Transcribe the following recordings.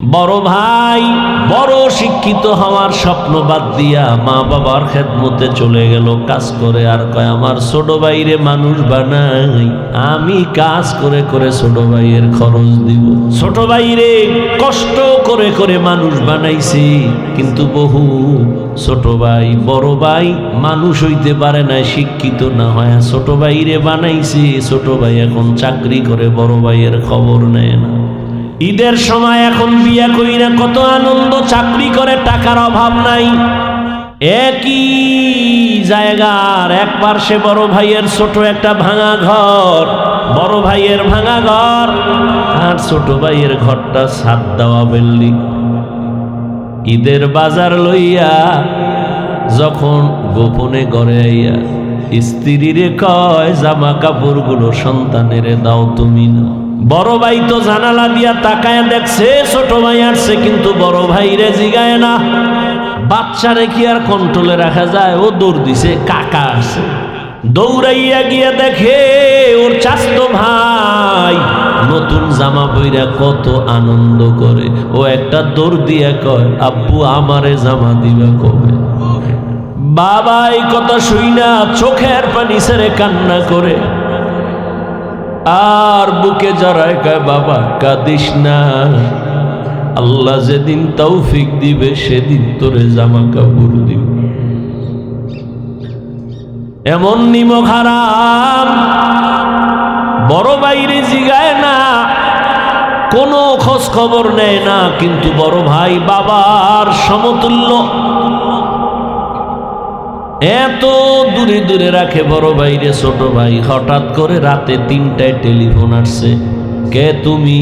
বড় ভাই বড় শিক্ষিত হওয়ার স্বপ্ন বাদ দিয়া মা বাবার খেদমতে চলে গেল কাজ করে, আর কয় আমার ছোট ভাইরে মানুষ বানাই, আমি কাজ করে করে ছোট ভাইয়ের খরচ দিব। ছোট ভাইরে কষ্ট করে করে মানুষ বানাইছি, কিন্তু বহু ছোট ভাই বড় ভাই মানুষ হইতে পারে না, শিক্ষিত না হয় ছোট ভাইরে বানাইছি। ছোট ভাই এখন চাকরি করে, বড় ভাইয়ের খবর নেয় না। ঈদের সময় এখন বিয়া কইরা কত আনন্দ, চাকরি করে টাকার অভাব নাই। একই জায়গার এক পার্শ্বে বড় ভাইয়ের ছোট একটা ভাঙা ঘর, বড় ভাইয়ের ভাঙা ঘর আর ছোট ভাইয়ের ঘরটা ছাদ দেওয়া বিল্ডিং। ঈদের বাজার লইয়া যখন গোপনে ঘরে আইয়া স্ত্রীরে কয় জামা কাপড়গুলো সন্তানেরে দাও তুমি না। বড় ভাই তো জানালা দিয়া তাকায় দেখছে ছোট ভাই আসছে, কিন্তু বড় ভাইরে জিগায় না। বাচ্চারে কি আর কন্ট্রোলে রাখা যায়? ও দৌড় দিছে, কাকা আসছে। দৌড়াইয়া গিয়া দেখে ওর চাচতো ভাই নতুন জামা পইরা কত আনন্দ করে। ও একটা দৌড় দিয়া কয় আব্বু আমারে জামা দিবা কবে? বাবা এই কথা শুই না চোখের পানি ছেড়ে কান্না করে আর বুকে জড়ায় কয় বাবা কাঁদিস না, আল্লাহ যেদিন তৌফিক দিবে সেদিন তোরে জামা কাপড় দিব। এমন নিমক হারাম বড় বাইরে জিগায় না, কোনো খোঁজ খবর নেয় না, কিন্তু বড় ভাই বাবার সমতুল্য, এত দূরে দূরে রাখে বড় ভাইরে। ছোট ভাই হঠাৎ করে রাতে 3টায় টেলিফোন আসছে। কে তুমি?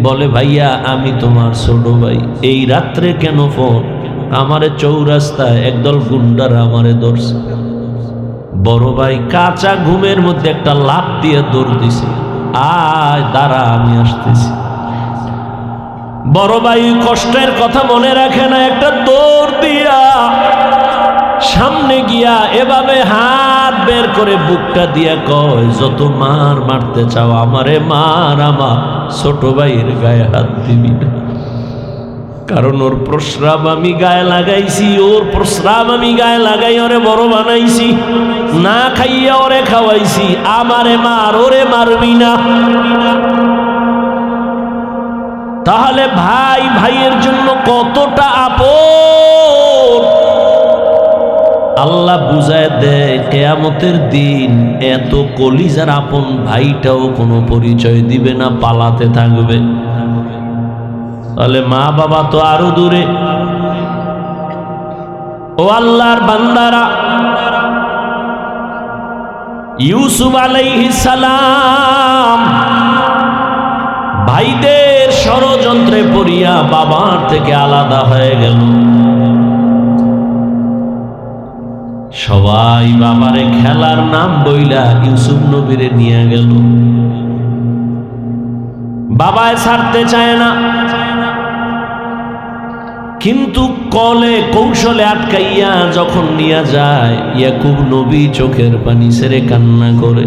বলে ভাইয়া আমি তোমার ছোট ভাই। এই রাত্রে কেন ফোন? আমারে চৌরাস্তায় একদল গুন্ডারা আমারে ধরছে। বড় ভাই কাঁচা ঘুমের মধ্যে একটা লাফ দিয়ে দৌড় দিছে, আয় দাঁড়া আমি আসতেছি। বড় ভাই কষ্টের কথা মনে রাখে না, একটা দৌড় দিয়া সামনে গিয়া এভাবে হাত বের করে বুকটা দিয়া কয় যত মার মারতে চাও আমারে মার, আমার ছোট ভাইয়ের গায়ে হাত দিবি না, কারণ ওর প্রস্রাব আমি গায়ে লাগাইছি, ওর প্রস্রাব আমি গায়ে লাগাই ওরে বড় বানাইছি, না খাইয়া ওরে খাওয়াইছি, আমারে মার, ওরে মারবি না। তাহলে ভাই ভাইয়ের জন্য কতটা আপন আল্লাহ বুঝায় দেয়। কিয়ামতের দিন এত কলিজার আপন ভাইটাও কোনো পরিচয় দিবে না, পালাতে থাকবে। তাহলে মা বাবা তো আরো দূরে। ও আল্লাহর বান্দারা, ইউসুফ আলাইহিস সালাম ভাইদের ষড়যন্ত্রে পড়িয়া বাবার থেকে আলাদা হয়ে গেল। সবাই বাবারে খেলার নাম বইলা ইউসুফ নবীরে নিয়ে গেল। বাবায় ছাড়তে চায় না, কিন্তু কলে কৌশলে আটকাইয়া যখন নিয়ে যায় ইয়াকুব নবী চোখের পানি ছেড়ে কান্না করে।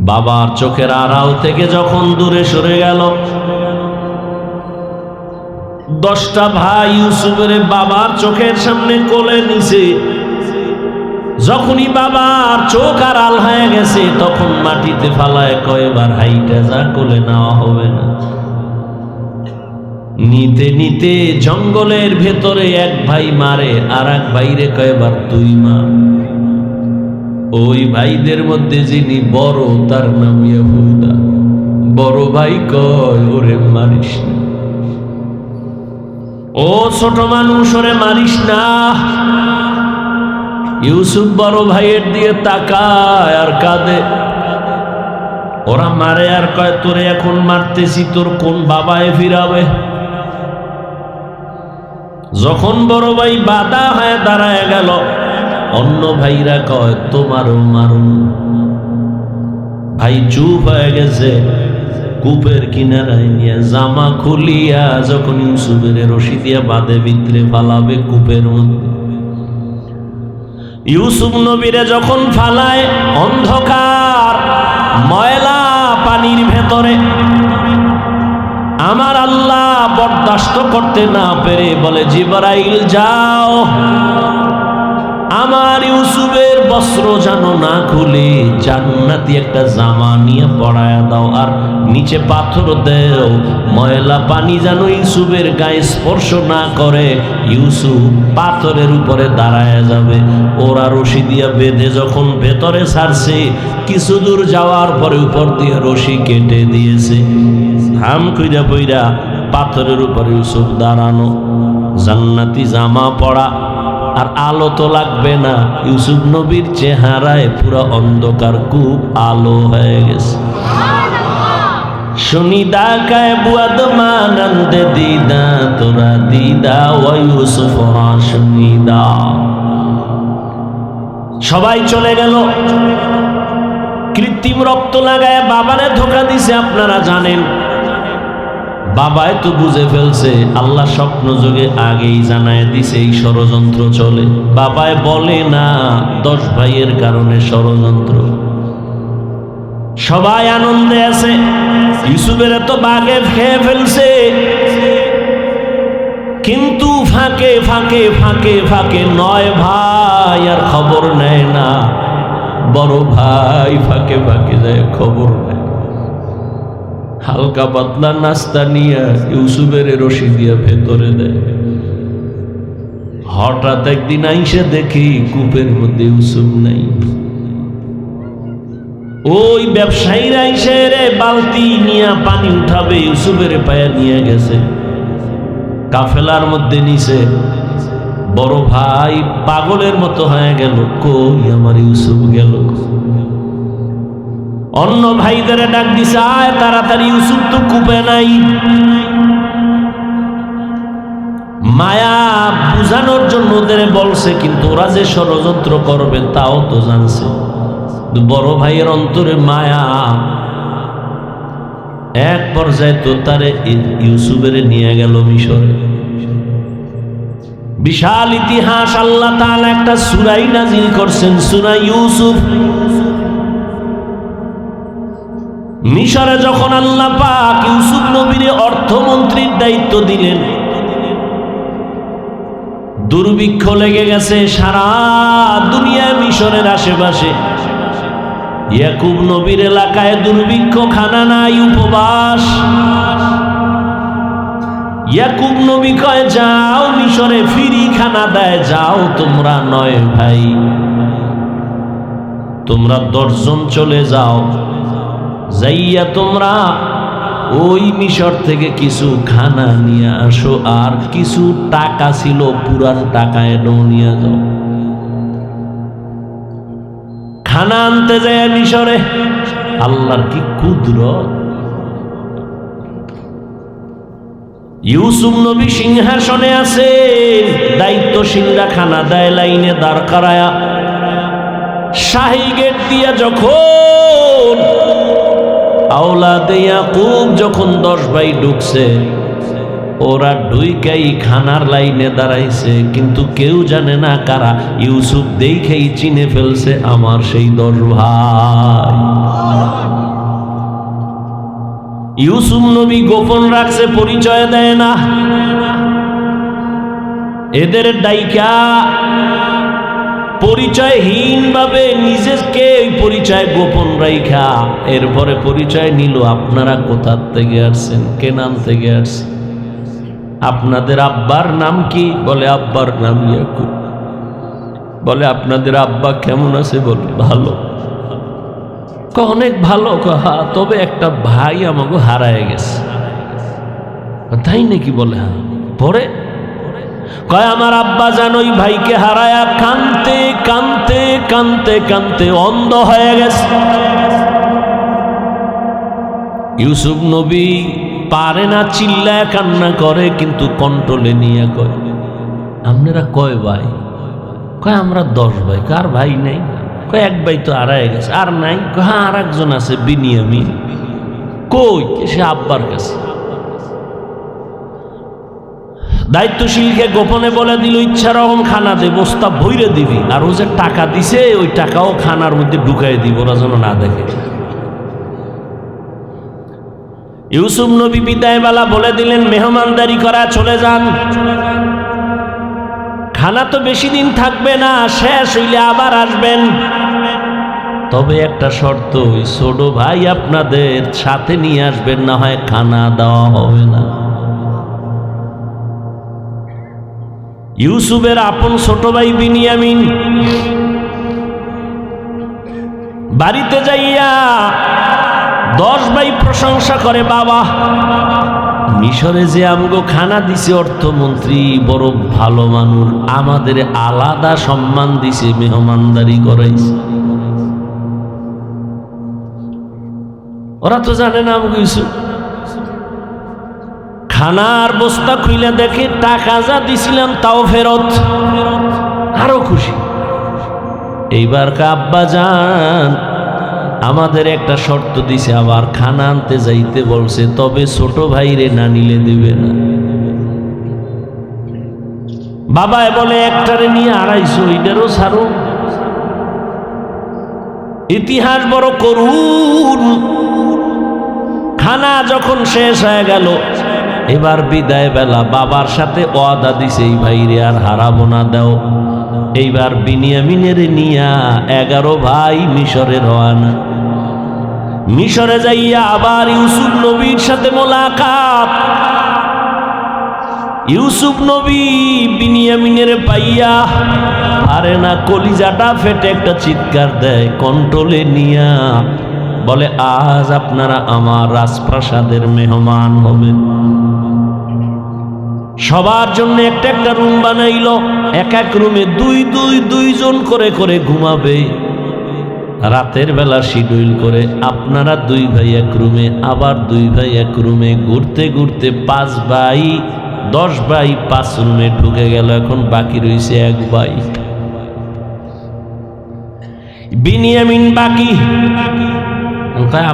বাবার চোখের আড়াল থেকে যখন দূরে সরে গেল, 10টা ভাই ইউসুফের বাবার চোখের সামনে কোলে নিছে। যখনই বাবার চোখ আড়াল হয়ে গেছে তখন মাটিতে ফালায় কয়বার হাইটা যা কোলে নেওয়া হবে না। নিতে নিতে জঙ্গলের ভেতরে এক ভাই মারে আর এক ভাইরে কয়বার তুই মার। ওই ভাইদের মধ্যে যিনি বড় তার নাম ইয়াহুদা। বড় ভাই কয় ওরে মারিস না, ও ছোট মানুষ ওরে মারিস না। ইউসুফ বড় ভাইয়ের দিয়ে তাকায় আর কাঁদে। ওরা মারে আর কয় তোরে এখন মারতেছি তোর কোন বাবায় ফিরাবে? যখন বড় ভাই বাধা হয়ে দাঁড়ায় গেল, অন্য ভাইরা কয় তোমারও মারুন। ভাই চুপ হয়ে গেছে। কূপের কিনারায় নিয়ে জামা খুলিয়া যখন ইউসুফের রশি দিয়া বাঁধে ভিতরে ফালাবে কূপের মধ্যে, ইউসুফ নবীরে যখন ফালায় অন্ধকার ময়লা পানির ভেতরে, আমার আল্লাহ বরদাস্ত করতে না পেরে বলে, জিবরাইল যাও, আমার ইউসুফের বস্ত্র যেন না খুলে জান্নাতি একটা জামা নিয়ে পরায়া দাও, আর নিচে পাথর দেও, ময়লা পানি যেন ইউসুফের গায়ে স্পর্শ না করে। ইউসুফ পাথরের উপরে দাঁড়ায় যাবে। ওরা রশি দিয়া বেঁধে যখন ভেতরে ছাড়ছে, কিছু দূর যাওয়ার পরে উপর দিয়ে রশি কেটে দিয়েছে। হাম কইরা পইরা পাথরের উপরে ইউসুফ দাঁড়ানো, জান্নাতি জামা পরা, আর আলো তো লাগবে না। ইউসুফ নবীর চেহারায় পুরো অন্ধকার, খুব আলো হয়ে গেছে। শুনিদা কায় বুয়াদ মানন্দ দিদা তোরা দিদা ও ইউসুফ শুনিদা। সবাই চলে গেল। কৃত্রিম রক্ত লাগায় বাবারে ধোকা দিছে, আপনারা জানেন। বাবাই তো বুঝে ফেলছে, আল্লাহ স্বপ্ন যুগে আগেই জানায় দিছে এই ষড়যন্ত্র চলে। বাবাই বলে না 10 ভাইয়ের কারণে ষড়যন্ত্র। সবাই আনন্দে আছে, ইউসুফের তো বাগে খেয়ে ফেলছে, কিন্তু ফাঁকে ফাঁকে ফাঁকে ফাঁকে 9 ভাই আর খবর নেয় না। বড় ভাই ফাঁকে ফাঁকে যায়, খবর নেয়। হালকা পাতলা নাস্তা নিয়ে ইউসুফের রশি দিয়া ভেতরে দেয়। হঠাৎ একদিন আইসে দেখি কূপের মধ্যে ইউসুফ নাই। ওই ব্যবসায়ীরা আইসে রে বালতি নিয়ে পানি উঠাবে, ইউসুফের পায়া নিয়ে গেছে, কাফেলার মধ্যে নিছে। বড় ভাই পাগলের মতো হয়ে গেল, কই আমার ইউসুফ গেল? অন্য ভাইদের ডাক দিছে, আয় তাড়াতাড়ি, ইউসুফ তো কূপে নাই। মায়া বুঝানোর জন্য ওদের বলছে, কিন্তু ওরা যে ষড়যন্ত্র করবে তাও তো জানছে। বড় ভাইয়ের অন্তরে মায়া, এক পর্যায়ে তো তারে ইউসুফের নিয়ে গেল মিশরে। বিশাল ইতিহাস। আল্লাহ তাআলা একটা সূরা নাযিল করছেন, সূরা ইউসুফ। মিশরে যখন আল্লাহ পাক ইউসুফ নবীর অর্থমন্ত্রীর দায়িত্ব দিলেন, দুর্ভিক্ষ লেগে গেছে সারা দুনিয়া, মিশরের আশেপাশে। ইয়াকুব নবীর এলাকায় দুর্ভিক্ষ, খানা নাই, উপবাস। ইয়াকুব নবী কয়, যাও মিশরে, ফ্রি খানা দেয়, যাও তোমরা 9 ভাই, তোমরা 10 জন চলে যাও, যাইয়া তোমরা ওই মিশর থেকে কিছু খানা নিয়ে আসো, আর কিছু টাকা ছিল পুরান টাকা এটাও নিয়ে যাও। খানা আনতে যায় মিশরে। আল্লাহর কি কুদরত! ইউসুফ নবী সিংহাসনে আছে, দায়িত্বশীলরা খানা দেয় লাইনে দাঁড় করায়া। শাহী গেট দিয়া যখন আওলাদে ইয়াকুব যখন 10 ভাই ঢুকছে, ওরা ঢুইকাই খানার লাইনে দাঁড়াইছে, কিন্তু কেউ জানে না কারা। ইউসুফ দেখেই চিনে ফেলছে আমার সেই 10 ভাই। ইউসুফ নবী গোপন রাখছে, পরিচয় দেয় না। এদের ডাইকা পরিচয়হীন ভাবে নিজেকে ওই পরিচয় গোপন রাইখা এরপরে পরিচয় নিল, আপনারা কোথা থেকে আসছেন, কে নাম থেকে আসছেন, আপনাদের আব্বার নাম কি? বলে আব্বার নাম ইয়াকুব। বলে আপনাদের আব্বা কেমন আছে? বলে ভালো। অনেক ভালো। হ্যাঁ, তবে একটা ভাই আমাকে হারায় গেছে। তাই নাকি? বলে হ্যাঁ। পরে কয় আমার আব্বা যেন ওই ভাইকে হারায়া কানতে কানতে কানতে কানতে অন্ধ হয়ে গেছে। ইউসুফ নবী পারে না, চিল্লায় কান্না করে, কিন্তু কন্ট্রোলে নিয়ে কয়, আপনারা কয় ভাই? কয় আমরা 10 ভাই। কার ভাই নেই? কয় এক ভাই তো হারায় গেছে। আর নাই? হ্যাঁ আর একজন আছে, বিনিয়ামিন। কই? সে আব্বার কাছে। দায়িত্বশীলকে গোপনে বলে দিল, ইচ্ছা রকম খানা দে, বস্তা ভইরে দিবি, আর ও যে টাকা দিছে ওই টাকাও খানার মধ্যে ঢুকাই দিব, ওরা যেন না দেখে। ইউসুফ নবী বিদায়বেলা বলে দিলেন, মেহমানদারি করা, চলে যান। খানা তো বেশি দিন থাকবে না, শেষ হইলে আবার আসবেন। তবে একটা শর্ত, ওই ছোট ভাই আপনাদের সাথে নিয়ে আসবেন, না হয় খানা দেওয়া হবে না। ইউসুফের আপন ছোট ভাই বিনিয়ামিন বাড়িতে যাইয়া 10 ভাই প্রশংসা করে, বাবা মিশরে যে আমগো খানা দিছে অর্থমন্ত্রী বড় ভালো মানুষ, আমাদের আলাদা সম্মান দিছে, মেহমানদারি করাইছে। ওরা তো জানে না আমগো ইউসুফ। খানার বস্তা খুইলে দেখে টাকা যা দিছিলাম তাও ফেরত, আরো খুশি। এইবার আব্বা যান আমাদের একটা শর্ত দিছে, আবার খানা আনতে যাইতে বলছে, তবে ছোট ভাইরে না নিলে দিবে না। বাবায় বলে, একটারে নিয়ে 250, এটারও ছাড়ো। ইতিহাস বড় করুণ। খানা যখন শেষ হয়ে গেল, এবার বিদায় বেলা বাবার সাথে ওয়াদা দিছে, এই ভাইরে আর হারাবো না, দাও। এইবার বিনিয়ামিনের নিয়া 11 ভাই মিশরে রওনা। মিশরে যাইয়া আবার ইউসুফ নবীর সাথে মোলাকাত। ইউসুফ নবী বিনিয়ামিনের পাইয়া পারে না, কলিজাটা ফেটে একটা চিৎকার দেয়, কন্ট্রোলে নিয়া বলে, আজ আপনারা আমার রাজপ্রাসাদের মেহমান হবেন। সবার জন্য একটা একটা রুম বানাইল, এক এক রুমে দুইজন করে করে ঘুমাবে। রাতের বেলা শিডিউল করে, আপনারা 2 ভাই এক রুমে, আবার 2 ভাই এক রুমে। ঘুরতে ঘুরতে 5 ভাই 10 ভাই 5 রুমে ঢুকে গেল। এখন বাকি রয়েছে 1 ভাই বিনিয়ামিন বাকি।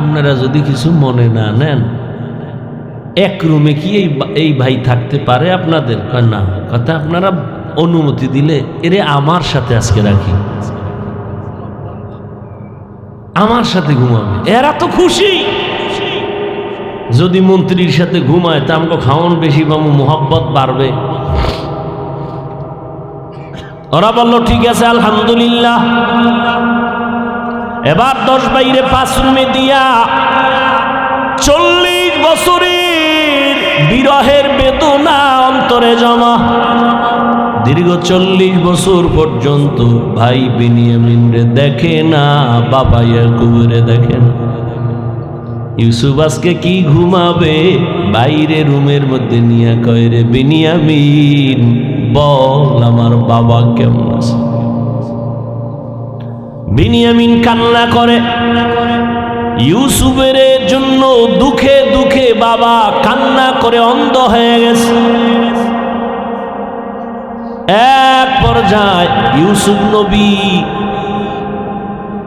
আপনারা যদি কিছু মনে না নেন, এক রুমে কি এই ভাই থাকতে পারে আপনাদের? না, কথা আপনারা অনুমতি দিলে এরে আমার সাথে আজকে রাখি, আমার সাথে ঘুমাবে। এরা তো খুশি। যদি মন্ত্রীর সাথে ঘুমায় তা আমাকে খাওয়ান বেশি পাবো, মোহাব্বত বাড়বে। ওরা বলল, ঠিক আছে আলহামদুলিল্লাহ। এবার 10 ভাইরে 5 রুমে দিয়া 40 বছরের বিরহের বেদনা অন্তরে জমা। দীর্ঘ 40 বছর পর্যন্ত ভাই বিনিয়ামিন রে দেখে না, বাবা ইয়াকুবরে দেখে না। ইউসুফ আজকে কি ঘুমাবে? বাইরে রুমের মধ্যে নিয়ে কয়, রে বিনিয়ামিন বল আমার বাবা কেমন আছে? বিনিয়ামিন কান্না করে। ইউসুফের জন্য দুঃখে দুঃখে বাবা কান্না করে অন্ধ হয়ে গেছে। এক পর্যায়ে ইউসুফ নবী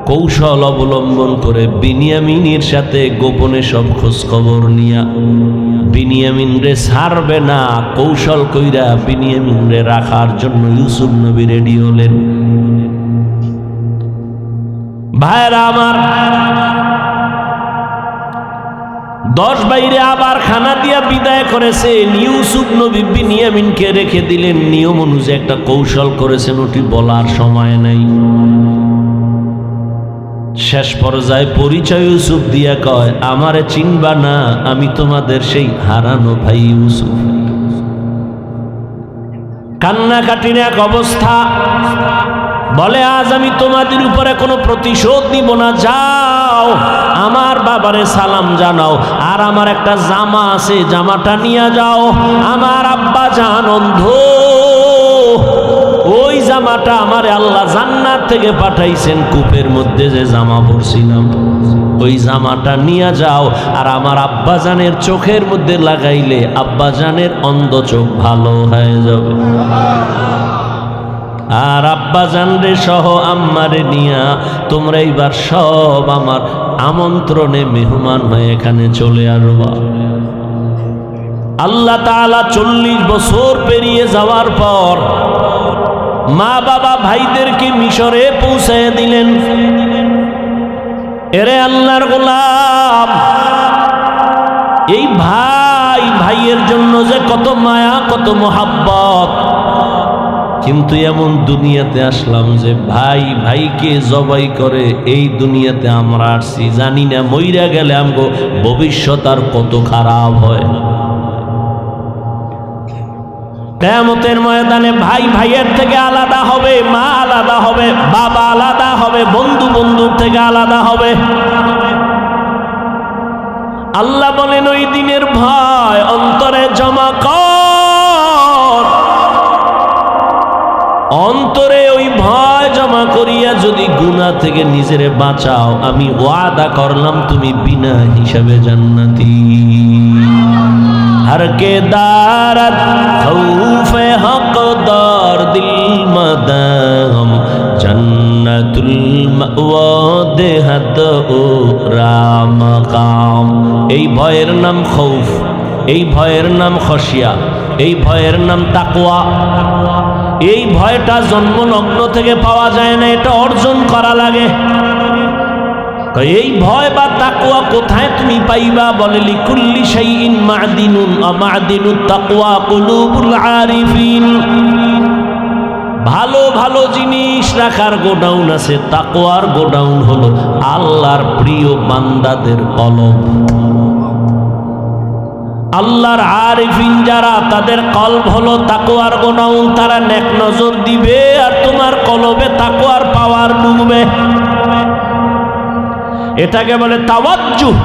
কৌশল অবলম্বন করে বিনিয়ামিনের সাথে গোপনে সব খোঁজ খবর নিয়া বিনিয়ামিন রে ছাড়বে না, কৌশল কইরা বিনিয়ামিন রে রাখার জন্য ইউসুফ নবী রেডি হলেন। ভাইরা আমার, 10 ভাইরে আবার খানা দিয়া বিদায় করেছে। ইউসুফ নবী বিনিয়ামিনকে রেখে দিলেন। নিয়ম অনুযায়ী একটা কৌশল করেছেন, ওটি বলার সময় নাই। শেষ পর্যায়ে পরিচয় ইউসুফ দিয়া কয়, আমারে চিনবা না, আমি তোমাদের সেই হারানো ভাই ইউসুফ। কান্নাকাটির এক অবস্থা। বলে, আজ আমি তোমাদের উপরে কোনো প্রতিশোধ নিব না, যাও আমার বাবারে সালাম জানাও, আর আমার একটা জামা আছে, জামাটা নিয়ে যাও। আমার আব্বা জান অন্ধ, ওই জামাটা আমারে আল্লাহ জান্নাত থেকে পাঠাইছেন, কূপের মধ্যে যে জামা পরছিলাম ওই জামাটা নিয়ে যাও, আর আমার আব্বাজানের চোখের মধ্যে লাগাইলে আব্বাজানের অন্ধ চোখ ভালো হয়ে যাবে। আর আব্বাজান রে সহ আম্মারে নিয়া তোমরা এইবার সব আমার আমন্ত্রণে মেহমান হয়ে এখানে চলে আসবা। আল্লাহ তাআলা 40 বছর পেরিয়ে যাওয়ার পর মা বাবা ভাইদেরকে মিশরে পৌঁছায় দিলেন। এরে আল্লাহর গোলাম, এই ভাইয়ের জন্য যে কত মায়া, কত মোহাব্বত। কিন্তু এমন দুনিয়াতে আসলাম যে ভাই ভাইকে জবাই করে এই দুনিয়াতে আমরা আসছি, জানি না মইরা গেলে আমগো ভবিষ্যৎ আর কত খারাপ হয়। কিয়ামতের ময়দানে ভাই ভাইয়ের থেকে আলাদা হবে, মা আলাদা হবে, বাবা আলাদা হবে, বন্ধু বন্ধুর থেকে আলাদা হবে। আল্লাহ বলেন ওই দিনের ভয় অন্তরে জমা কর, অন্তরে ওই ভয় জমা করিয়া যদি গুনাহ থেকে নিজেরে বাঁচাও, আমি ওয়াদা করলাম তুমি বিনা হিসাবে জান্নাতি। हर के दारत खौफे हक़दार दिल मदाम जन्नतुल मअवा देहत ও রামকাম। এই ভয়ের নাম খৌফ, এই ভয়ের নাম খশিয়া, এই ভয়ের নাম তাকওয়া। এই ভয়টা জন্মলগ্ন থেকে পাওয়া যায় না, এটা অর্জন করা লাগে। এই ভয় বা তাকওয়া কোথায় তুমি পাইবা? বলে লিকুল্লি শাইইন মা'দিনুন ওয়া মা'দিনুত তাকওয়া কুলুবুল আরিফিন। ভালো ভালো জিনিস রাখার গোডাউন আছে, তাকওয়ার গোডাউন হলো আল্লাহর প্রিয় বান্দাদের কলব। আল্লাহর আরিফিন যারা, তাদের কলব হলো তাকওয়ার গোডাউন। তারা নেক নজর দিবে আর তোমার কলবে তাকওয়ার পাওয়ার ডুববে। এটাকে বলে তাওয়াজ্জুহ।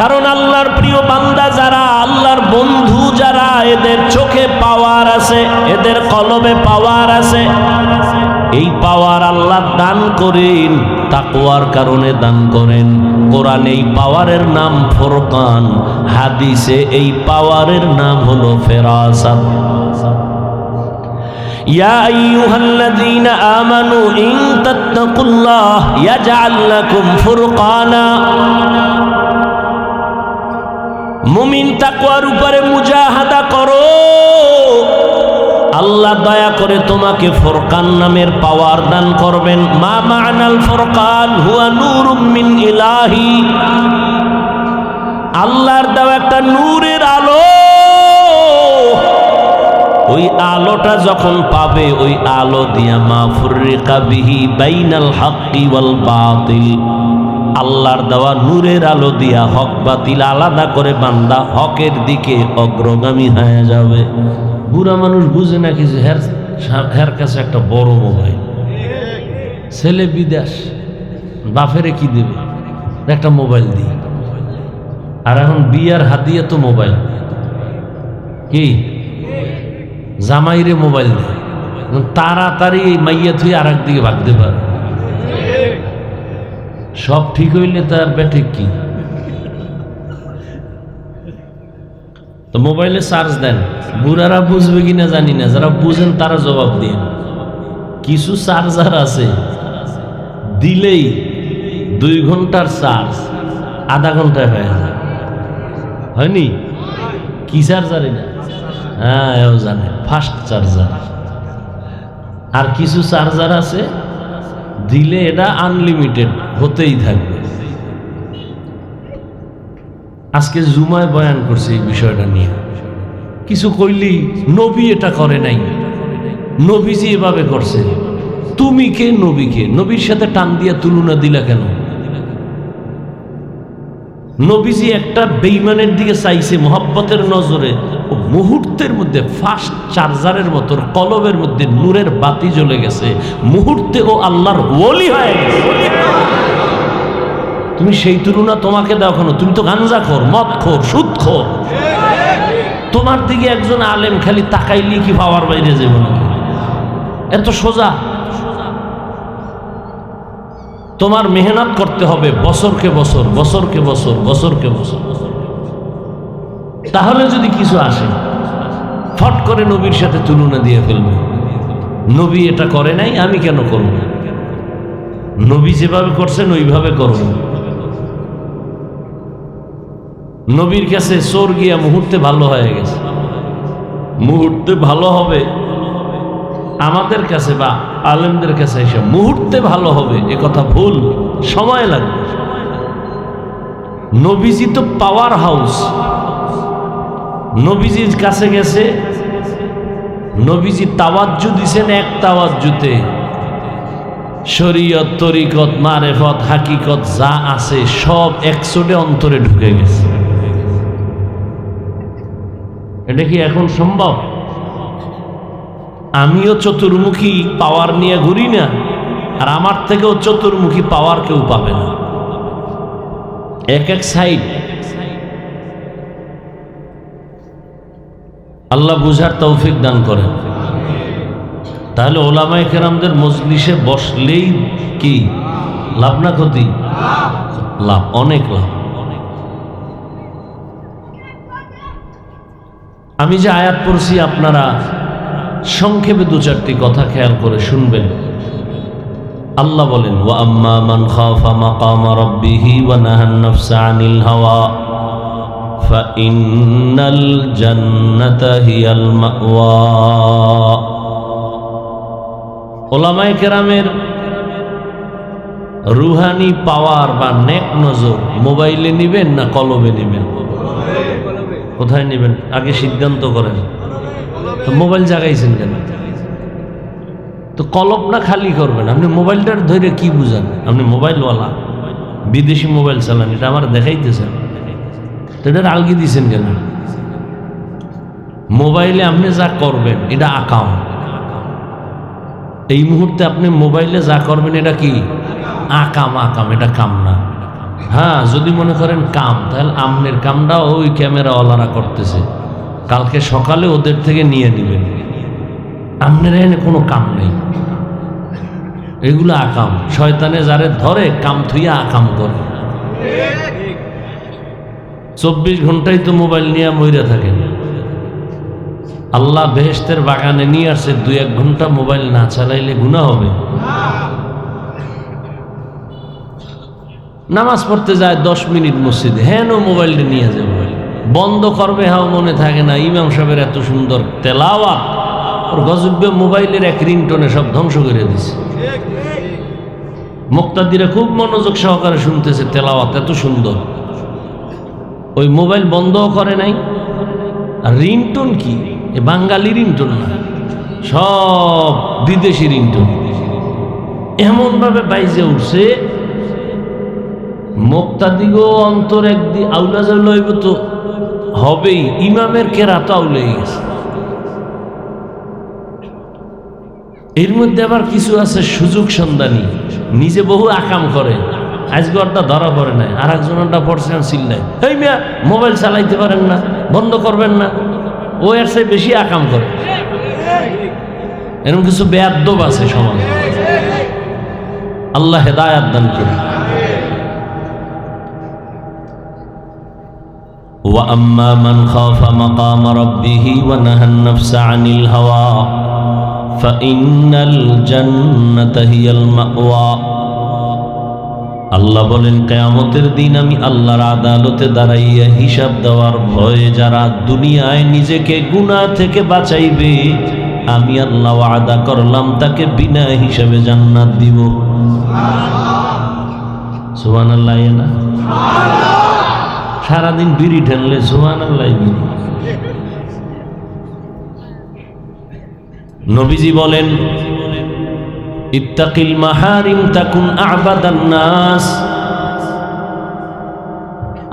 কারণ আল্লাহর প্রিয় বান্দা যারা, আল্লাহর বন্ধু যারা, এদের চোখে পাওয়ার আছে, এদের কলবে পাওয়ার আছে। এই পাওয়ার আল্লাহ দান করেন, তাকওয়ার কারণে দান করেন। কোরআনে এই পাওয়ারের নাম ফুরকান, হাদিসে এই পাওয়ারের নাম হলো ফেরাসাত। يا أيها الذين آمنوا إن تتقوا الله يجعل لكم فرقانا। মুমিন তাকওয়ার উপরে মুজাহাদা করো, আল্লাহ দয়া করে তোমাকে ফুরকান নামের পাওয়ার দান করবেন। মা মা'নাল ফুরকান হুয়া নূরুম মিন ইলাহি। আল্লাহর দেওয়া একটা নূরের আলো, ওই আলোটা যখন পাবে, ওই আলো দিয়া মা ফুররিকা বিহি বাইনাল হাক্কি ওয়াল বাতিল। আল্লাহর দেওয়া নূরের আলো দিয়া হক বাতিল আলাদা করে বান্দা হকের দিকে অগ্রগামী হয়ে যাবে। বুড়া মানুষ বুঝে না কিছু, হের কাছে একটা বড় মোবাইল, ছেলে বিদেশ, বাপেরে কি দেবে? একটা মোবাইল দিই। আর এখন বিয়ার হাদিয়া তো মোবাইল, কি জামাইরে মোবাইল দেয়, তাড়াতাড়ি এই মাইয়া থুই আর একদিকে ভাগতে পারে। সব ঠিক হইলে তার ব্যাটে কি? তো মোবাইলে চার্জ দেন। বুড়ারা বুঝবে কিনা জানি না, যারা বুঝেন তারা জবাব দিন। কিছু চার্জার আছে দিলেই 2 ঘন্টার চার্জ আধা ঘন্টায় হয়ে যায়, হয়নি? কি চার্জারই না, হ্যাঁ এও জানে, ফাস্ট চার্জার। আর কিছু চার্জার আছে দিলে এটা আনলিমিটেড হতেই থাকবে। আজকে জুমায় বয়ান করছে এই বিষয়টা নিয়ে। কিছু কইলি নবী এটা করে নাই, নবীজি এভাবে করছে। তুমি কে নবীকে? নবীর সাথে টান দিয়া তুলনা দিলা কেন? নবীজি একটা বেঈমানের দিকে চাইছে মোহাব্বতের নজরে, ও মুহূর্তের মধ্যে ফাস্ট চার্জারের মতো কলবের মধ্যে নূরের বাতি জ্বলে গেছে, মুহূর্তে ও আল্লাহর ওলি হয়ে গেছে। তুমি সেই তুলনা তোমাকে দাও কেন? তুমি তো গাঞ্জাখোর, মদখোর, সুদখোর। তোমার দিকে একজন আলেম খালি তাকাইলি কি পাওয়ার বাইরে যাবে না? এত সোজা। তোমার মেহনত করতে হবে বছরকে বছর, বছরকে বছর, বছরকে বছর। তাহলে যদি কিছু আসে, ফট করে নবীর সাথে তুলনা দিয়ে ফেলবে। নবী এটা করে নাই, আমি কেন করব? নবী যেভাবে করছেন ওইভাবে করব। নবীর কাছে চোর গিয়া মুহূর্তে ভালো হয়ে গেছে, মুহূর্তে ভালো হবে। আমাদের কাছে বা আলেমদের কাছে এসে মুহূর্তে ভালো হবে, এ কথা ভুল, সময় লাগবে। নবীজি তো পাওয়ার হাউস। নবীজির কাছে গেছে, নবীজি তাওয়াজ্জু দিছেন এক তাওয়াজ্জুতে, শরীয়ত, তরিকত, মারেফত, হাকিকত যা আছে সব একশোটে অন্তরে ঢুকে গেছে। এটা কি এখন সম্ভব? আমিও চতুর্মুখী পাওয়ার নিয়ে ঘুরি না, আর আমার থেকেও চতুর্মুখী পাওয়ার কেউ পাবে না। এক এক সাইড। আল্লাহ বুঝার তৌফিক দান করেন। তাহলে ওলামায়ে কেরামদের মজলিসে বসলেই কি লাভ না ক্ষতি? লাভ, অনেক লাভ। আমি যে আয়াত পড়ছি আপনারা সংক্ষেপে দু চারটি কথা খেয়াল করে শুনবেন। আল্লাহ বলেন, ওয়া আম্মা মান খাফা মাকামা রাব্বিহি ওয়া নাহান নাফসা আনিল হাওয়া ফাইন্নাল জান্নাতা হিয়াল মাওয়া। ওলামায়ে কেরামের রুহানি পাওয়ার বা নেক নজর মোবাইলে নিবেন না কলমে নিবেন? কোথায় নেবেন আগে সিদ্ধান্ত করেন। তো মোবাইল জাগাইছেন কেন? তো কলম না খালি করবেন। আপনি মোবাইলটার ধরে কি বুঝান? আপনি মোবাইলওয়ালা, বিদেশি মোবাইল চালান, এটা আমার দেখাইতেছেন, তো এটার আলগি দিয়েছেন কেন? মোবাইলে আপনি যা করবেন এটা আকাম। এই মুহূর্তে আপনি মোবাইলে যা করবেন এটা কি আকাম? আকাম, এটা কাম না। হ্যাঁ, যদি মনে করেন কাম, তাহলে আমনের কামটা ওই ক্যামেরাওয়ালারা করতেছে, কালকে সকালে ওদের থেকে নিয়ে নেবেন। আমনের এনে কোনো কাম নেই, এগুলো আকাম। শয়তানে যারে ধরে কাম থুইয়া আকাম করে। 24 ঘন্টাই তো মোবাইল নিয়ে মইরা থাকেন। আল্লাহ বেহেশতের বাগানে নিয়ে আসছে, 2-1 ঘন্টা মোবাইল না চালাইলে গুনাহ হবে। নামাজ পড়তে যায় 10 মিনিট মসজিদে, হ্যাঁ মোবাইলটা নিয়ে যাবে, বন্ধ করবে, হাও মনে থাকে না। ইমাম সাহেবের এত সুন্দর তেলাওয়াত, ওর গজবে মোবাইলের এক রিংটোনে সব ধ্বংস করে দিছে। মুক্তাদিরা খুব মনোযোগ সহকারে শুনতেছে, তেলাওয়াত এত সুন্দর, ওই মোবাইল বন্ধও করে নাই। আর রিংটোন কি বাঙালি রিংটোন না, সব বিদেশি রিংটোন। এমন ভাবে বাইজে উঠছে, মুক্তাদিগো অন্তর একদিন আউলা জাউলা হইব তো হবেই, ইমামের কেরাত আউলেই গেছে। এর মধ্যে আবার কিছু আছে সুযোগ সন্ধানী, নিজে বহু আকাম করে, আজকে ওরটা ধরা পড়ে নাই, আর একজনটা পড়ছেন চিল্লায়, এই মিয়া মোবাইল চালাইতে পারেন না, বন্ধ করবেন না, ও এর চেয়ে বেশি আকাম করে। এরকম কিছু বেয়াদ্দব আছে সমাজ। আল্লাহ হেদায়াত দান করে। ওয়া আম্মা মান খাফা মাকামা রাব্বিহি ওয়া নাহান নাফসা আনিল হাওয়া ফাইন্নাল জান্নাতা হিয়াল মাওয়া। আল্লাহ বলেন, কিয়ামতের দিন আমি আল্লাহর আদালতে দাঁড়াইয়া হিসাব দেওয়ার ভয়ে যারা দুনিয়ায় নিজেকে গুনাহ থেকে বাঁচাইবে, আমি আল্লাহ ওয়াদা করলাম তাকে বিনা হিসাবে জান্নাত দিব। সুবহানাল্লাহ। না সারাদিন বিড়ি ঠেললে সুবহানাল্লাহ। নবীজি বলেন, ইত্তাকিল মাহারিম তাকুন আবাদান নাস।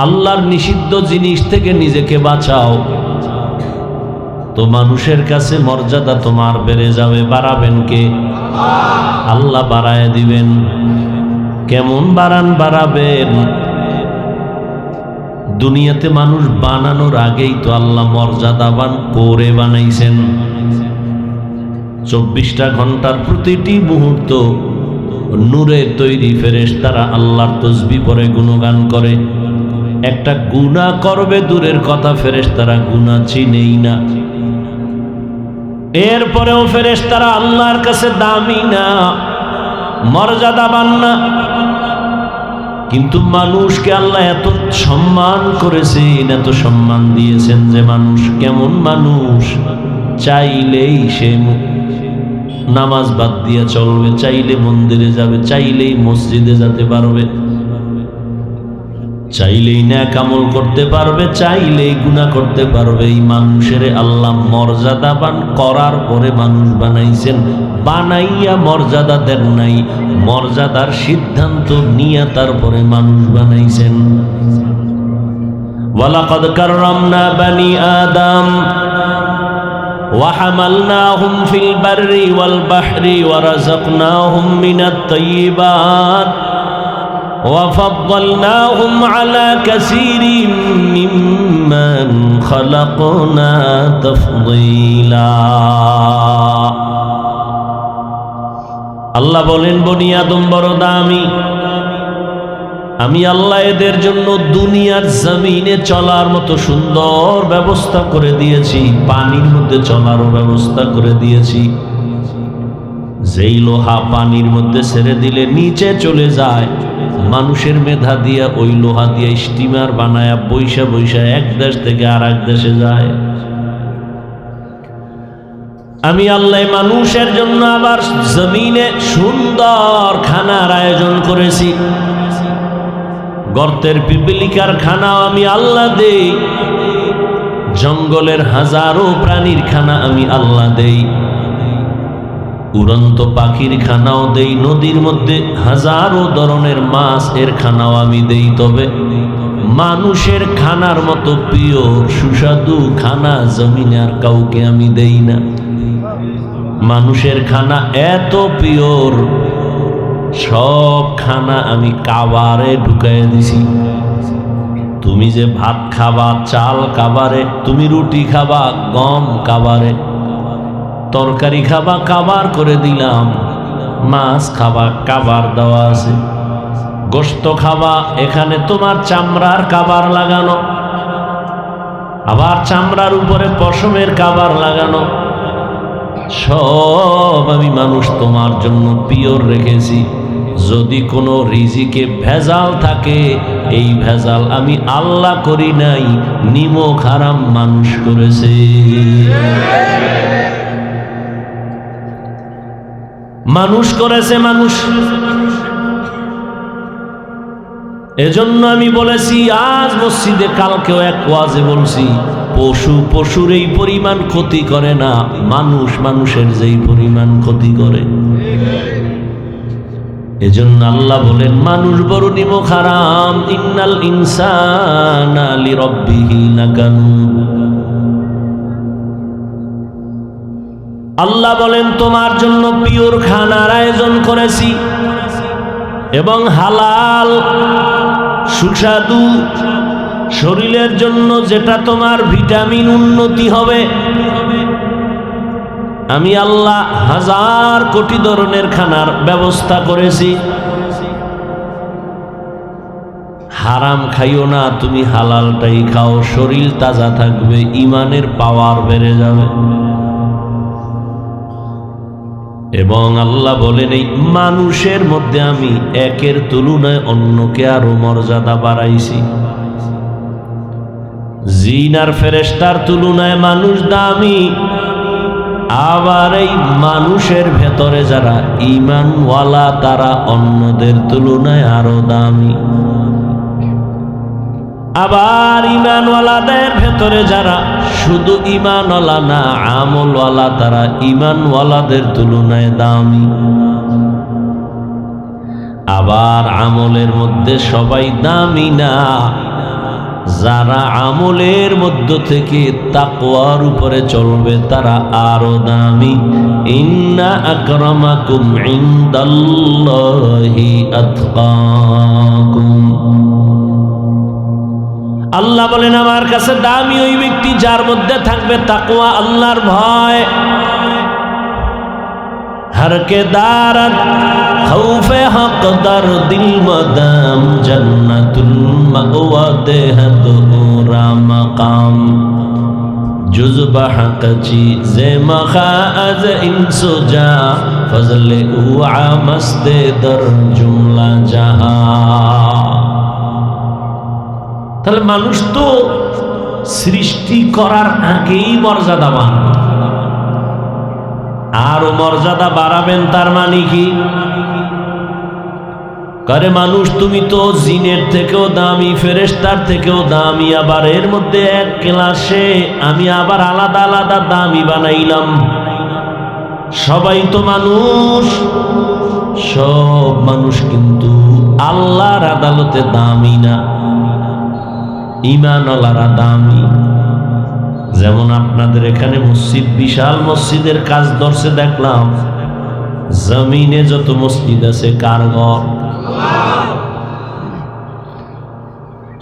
আল্লাহর নিষিদ্ধ জিনিস থেকে নিজেকে বাঁচাও, তো মানুষের কাছে মর্যাদা তোমার বেড়ে যাবে। বাড়াবেন কে? আল্লাহ বাড়ায় দিবেন। কেমন বাড়াবেন? দুনিয়াতে মানুষ বানানোর আগেই তো আল্লাহ মর্যাদাবান করে বানাইছেন। 24টা ঘন্টার প্রতিটি মুহূর্ত নূরে তৈরি ফেরেশতারা আল্লাহর তাসবিহ পড়ে গুণগান করে। একটা গুনাহ করবে দূরের কথা, ফেরেশতারা গুনাহ চিনেই না। এরপরেও ফেরেশতারা আল্লাহর কাছে দামি না, মর্যাদাবান না। কিন্তু মানুষকে আল্লাহ এত সম্মান করেছেন, এত সম্মান দিয়েছেন যে মানুষ কেমন মানুষ, চাইলেই সে নামাজ বাদ দিয়ে চলবে, চাইলে মন্দিরে যাবে, চাইলেই মসজিদে যেতে পারবে। চাইলেই নেক আমল করতে পারবে, চাইলেই গুনাহ করতে পারবে। এই মানুষের আল্লাহ মর্যাদাবান করার পরে মানুষ বানাইছেন, বানাইয়া মর্যাদা দেন নাই, মর্যাদার সিদ্ধান্ত নিয়ে তারপরে মানুষ বানাইছেন। ওয়ালাকাদ কাররামনা বানি আদম وحملناهم في البر والبحر ورزقناهم من الطيبات وفضلناهم على كثير ممن خلقنا تفضيلا আল্লাহ বলেন, বনি আদম বড় দামি। আমি আল্লাহ এদের জন্য দুনিয়ার জমিনে চলার মতো সুন্দর ব্যবস্থা করে দিয়েছি, পানির মধ্যে চলারও ব্যবস্থা করে দিয়েছি। যেই লোহা পানির মধ্যে ছেড়ে দিলে নিচে চলে যায়, মানুষের মেধা দিয়া ওই লোহা দিয়ে স্টিমার বানায়া বৈশা বৈশা এক দেশ থেকে আর এক দেশে যায়। আমি আল্লাহ মানুষের জন্য আবার জমিনে সুন্দর খানার আয়োজন করেছি। গর্তের পিপিলিকার খানাও আমি আল্লাহ দেই, জঙ্গলের হাজারো প্রাণীর খানা আমি আল্লাহ দেই, উড়ন্ত পাখির খানাও দেই, নদীর মধ্যে হাজারো ধরনের মাছ এর খানাও আমি দেই। তবে মানুষের খানার মতো পিওর সুস্বাদু খানা জমিনে আর কাউকে আমি দেই না। মানুষের খানা এত পিওর, সব খানা আমি কাবারে ঢুকাইয়া দিছি। তুমি যে ভাত খাবা চাল কাবারে, তুমি রুটি খাবা গম কাবারে, তরকারি খাবা কাবার করে দিলাম, মাছ খাবা কাবার দেওয়া আছে, গোশত খাবা এখানে তোমার চামড়ার কাবার লাগানো, আবার চামড়ার উপরে পশমের কাবার লাগানো। সব আমি মানুষ তোমার জন্য পিওর রেখেছি। যদি কোনো রিজিকে ভেজাল থাকে, এই ভেজাল আমি আল্লাহ করি নাই, নিমক হারাম মানুষ করেছে। মানুষ করেছে মানুষ। এজন্য আমি বলেছি আজ মসজিদে, কালকেও এক ওয়াজে বলছি, পশু পশুর এই পরিমাণ ক্ষতি করে না, মানুষ মানুষের যেই পরিমাণ ক্ষতি করে। এজন্য আল্লাহ বলেন মানুষ বড় নিমক হারাম। ইন্নাল ইনসানা লিরাব্বিহি লাকানুদ। আল্লাহ বলেন তোমার জন্য পিওর খানার আয়োজন করেছি এবং হালাল সুস্বাদু, শরীরের জন্য যেটা তোমার ভিটামিন উন্নতি হবে। আমি আল্লাহ হাজার কোটি ধরনের খানার ব্যবস্থা করেছি। হারাম খাইও না, তুমি হালালটাই খাও, শরীর তাজা থাকবে, ইমানের পাওয়ার বেড়ে যাবে। এবং আল্লাহ বলেন এই মানুষের মধ্যে আমি একের তুলনায় অন্যকে আরো মর্যাদা বাড়াইছি। জিন আর ফেরেশতার তুলনায় মানুষ দামি, আবার এই মানুষের ভেতরে যারা ঈমানওয়ালা তারা অন্যদের তুলনায় আরো দামি। আবার ঈমানওয়ালাদের ভেতরে যারা শুধু ঈমানওয়ালা না আমলওয়ালা, তারা ঈমানওয়ালাদের তুলনায় দামি। আবার আমলের মধ্যে সবাই দামি না, যারা আমলের মধ্য থেকে তাকওয়ার উপরে চলবে তারা আরো দামি। ইন্না আকরামাকুম ইনদাল্লাহি আতকাকুম। আল্লাহ বলেন আমার কাছে দামি ওই ব্যক্তি যার মধ্যে থাকবে তাকওয়া, আল্লাহর ভয়। हर के दारत खौफे हक दर दिल मदम जन्नतुल मअवा देहत ओरा मकाम जुज़ बहक चीज़े मखाज़ इंसो जा फजले उआ मस्ते दर जुमला जहा। তাহলে মানুষ তো সৃষ্টি করার আগেই মর্যাদাবান, আরো মর্যাদা বাড়াবেন তার মানে কি? করে মানুষ তুমি তো জিনের থেকেও দামি, ফেরেশতার থেকেও দামি, আবার এর মধ্যে এক ক্লাসে আমি আবার আলাদা আলাদা দামি বানাইলাম। সবাই তো মানুষ, সব মানুষ কিন্তু আল্লাহর আদালতে দামি না, ঈমানওয়ালারা দামি। যেমন আপনাদের এখানে মসজিদ, বিশাল মসজিদের কাজ ধরছে দেখলাম, জমিনে যত মসজিদ আছে কার ঘর?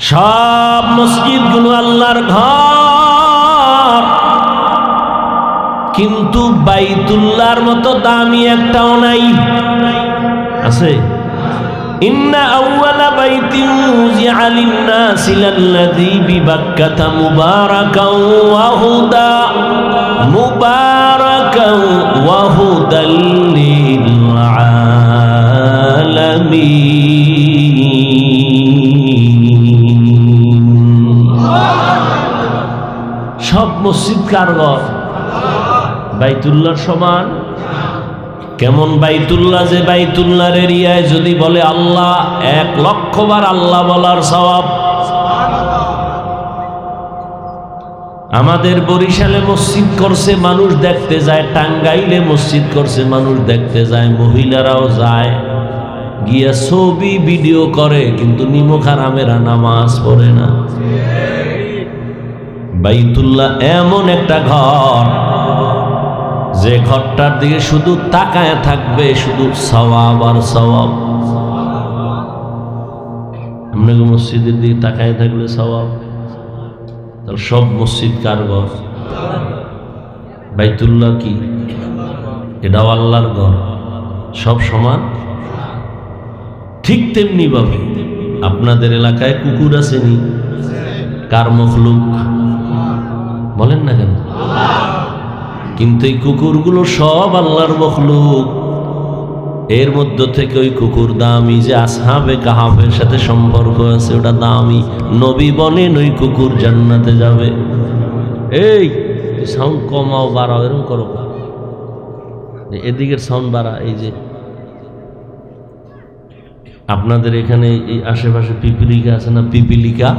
সব মসজিদগুলো আল্লাহর ঘর, কিন্তু বাইতুল্লাহর মতো দামি একটাও নাই। আছে? ইন্না আউওয়ালা বাইতিন উযিআ লিন-নাসি লাল্লাযী বিবাক্কাতা মুবারাকাও ওয়া হুদা, মুবারাকাও ওয়া হুদাল লিল আলামিন। সব মসজিদ কার ঘর? বাইতুল্লাহর সমান? কেমন বাইতুল্লাহ যে বাইতুল্লাহর এরিয়ায় যদি বলে আল্লাহ, 1,00,000 বার আল্লাহ বলার সওয়াব। আমাদের বরিশালে মসজিদ করছে, মানুষ দেখতে যায়। টাঙ্গাইলে মসজিদ করছে, মানুষ দেখতে যায়। মহিলারাও যায়, গিয়া ছবি ভিডিও করে, কিন্তু নিমক হারামেরা নামাজ পড়ে না। বাইতুল্লাহ এমন একটা ঘর যে ঘরটার দিকে শুধু তাকায় থাকবে, শুধু সওয়াব আর সওয়াব। আপনাকে মসজিদের দিকে তাকায় থাকলে সওয়াব। তাহলে সব মসজিদ কার ঘর? বাইতুল্লাহ কি? এটাও আল্লাহর ঘর। সব সমান? ঠিক তেমনি ভাবে আপনাদের এলাকায় কুকুর আসেনি? কার মখলুক? বলেন না কেন? কিন্তু এই কুকুরগুলো সব আল্লাহর মখলুক। এর মধ্য থেকে ওই কুকুর দামি যে আসহাবে কাহাফের সাথে সম্পর্ক আছে, ওটা দামি। নবী বলেন ওই কুকুর জান্নাতে যাবে। এই সাউন্ড কমাও, বাড়াও, এরকম করো। এদিকের সাউন্ড বাড়া। এই যে আপনাদের এখানে এই আশেপাশে পিপিলিকা আছে না? পিপিলিকা